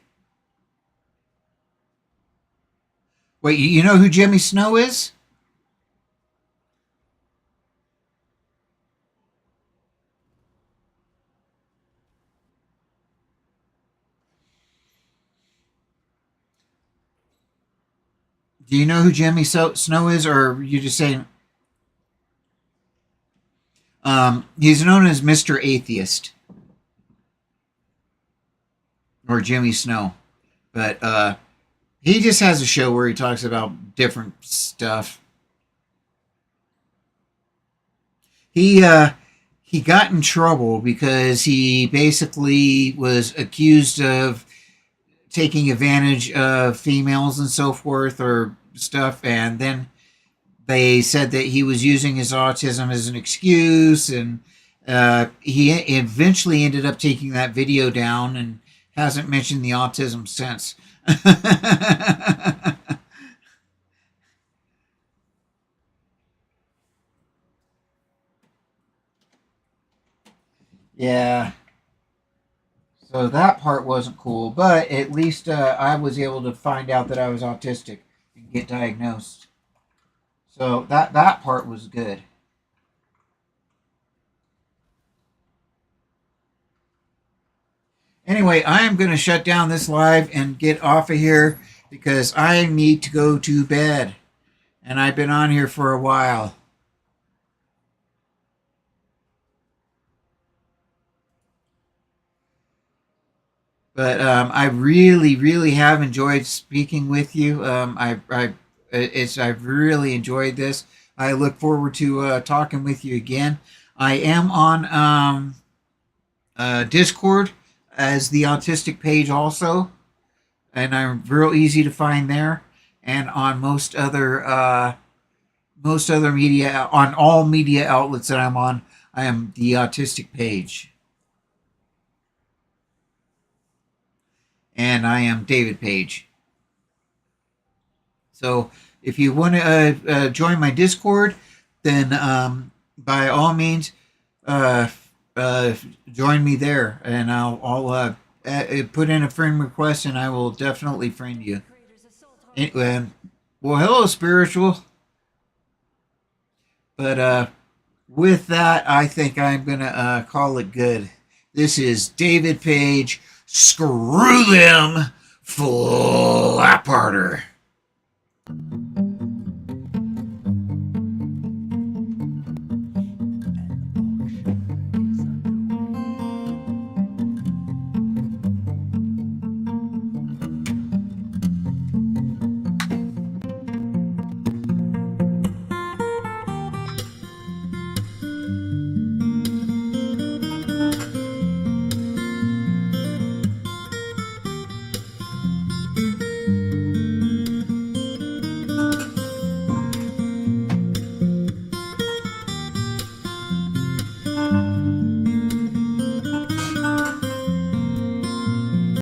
Wait, you know who Jimmy Snow is? Do you know who Snow is, or are you just saying? He's known as Mr. Atheist or Jimmy Snow, but he just has a show where he talks about different stuff. He got in trouble because he basically was accused of taking advantage of females and so forth or stuff, and then they said that he was using his autism as an excuse, and he eventually ended up taking that video down and hasn't mentioned the autism since. Yeah. So that part wasn't cool, but at least I was able to find out that I was autistic and get diagnosed. So that part was good. Anyway, I am going to shut down this live and get off of here because I need to go to bed. And I've been on here for a while. But I really, really have enjoyed speaking with you. I've really enjoyed this. I look forward to talking with you again. I am on Discord as the autistic page also, and I'm real easy to find there. and on most other media, on all media outlets that I'm on, I am the Autistic Page. And I am David Page. So if you want to join my Discord, then by all means, join me there, and I'll put in a friend request, and I will definitely friend you. Well, hello, spiritual. But with that, I think I'm gonna call it good. This is David Page. Screw them, Flapharder.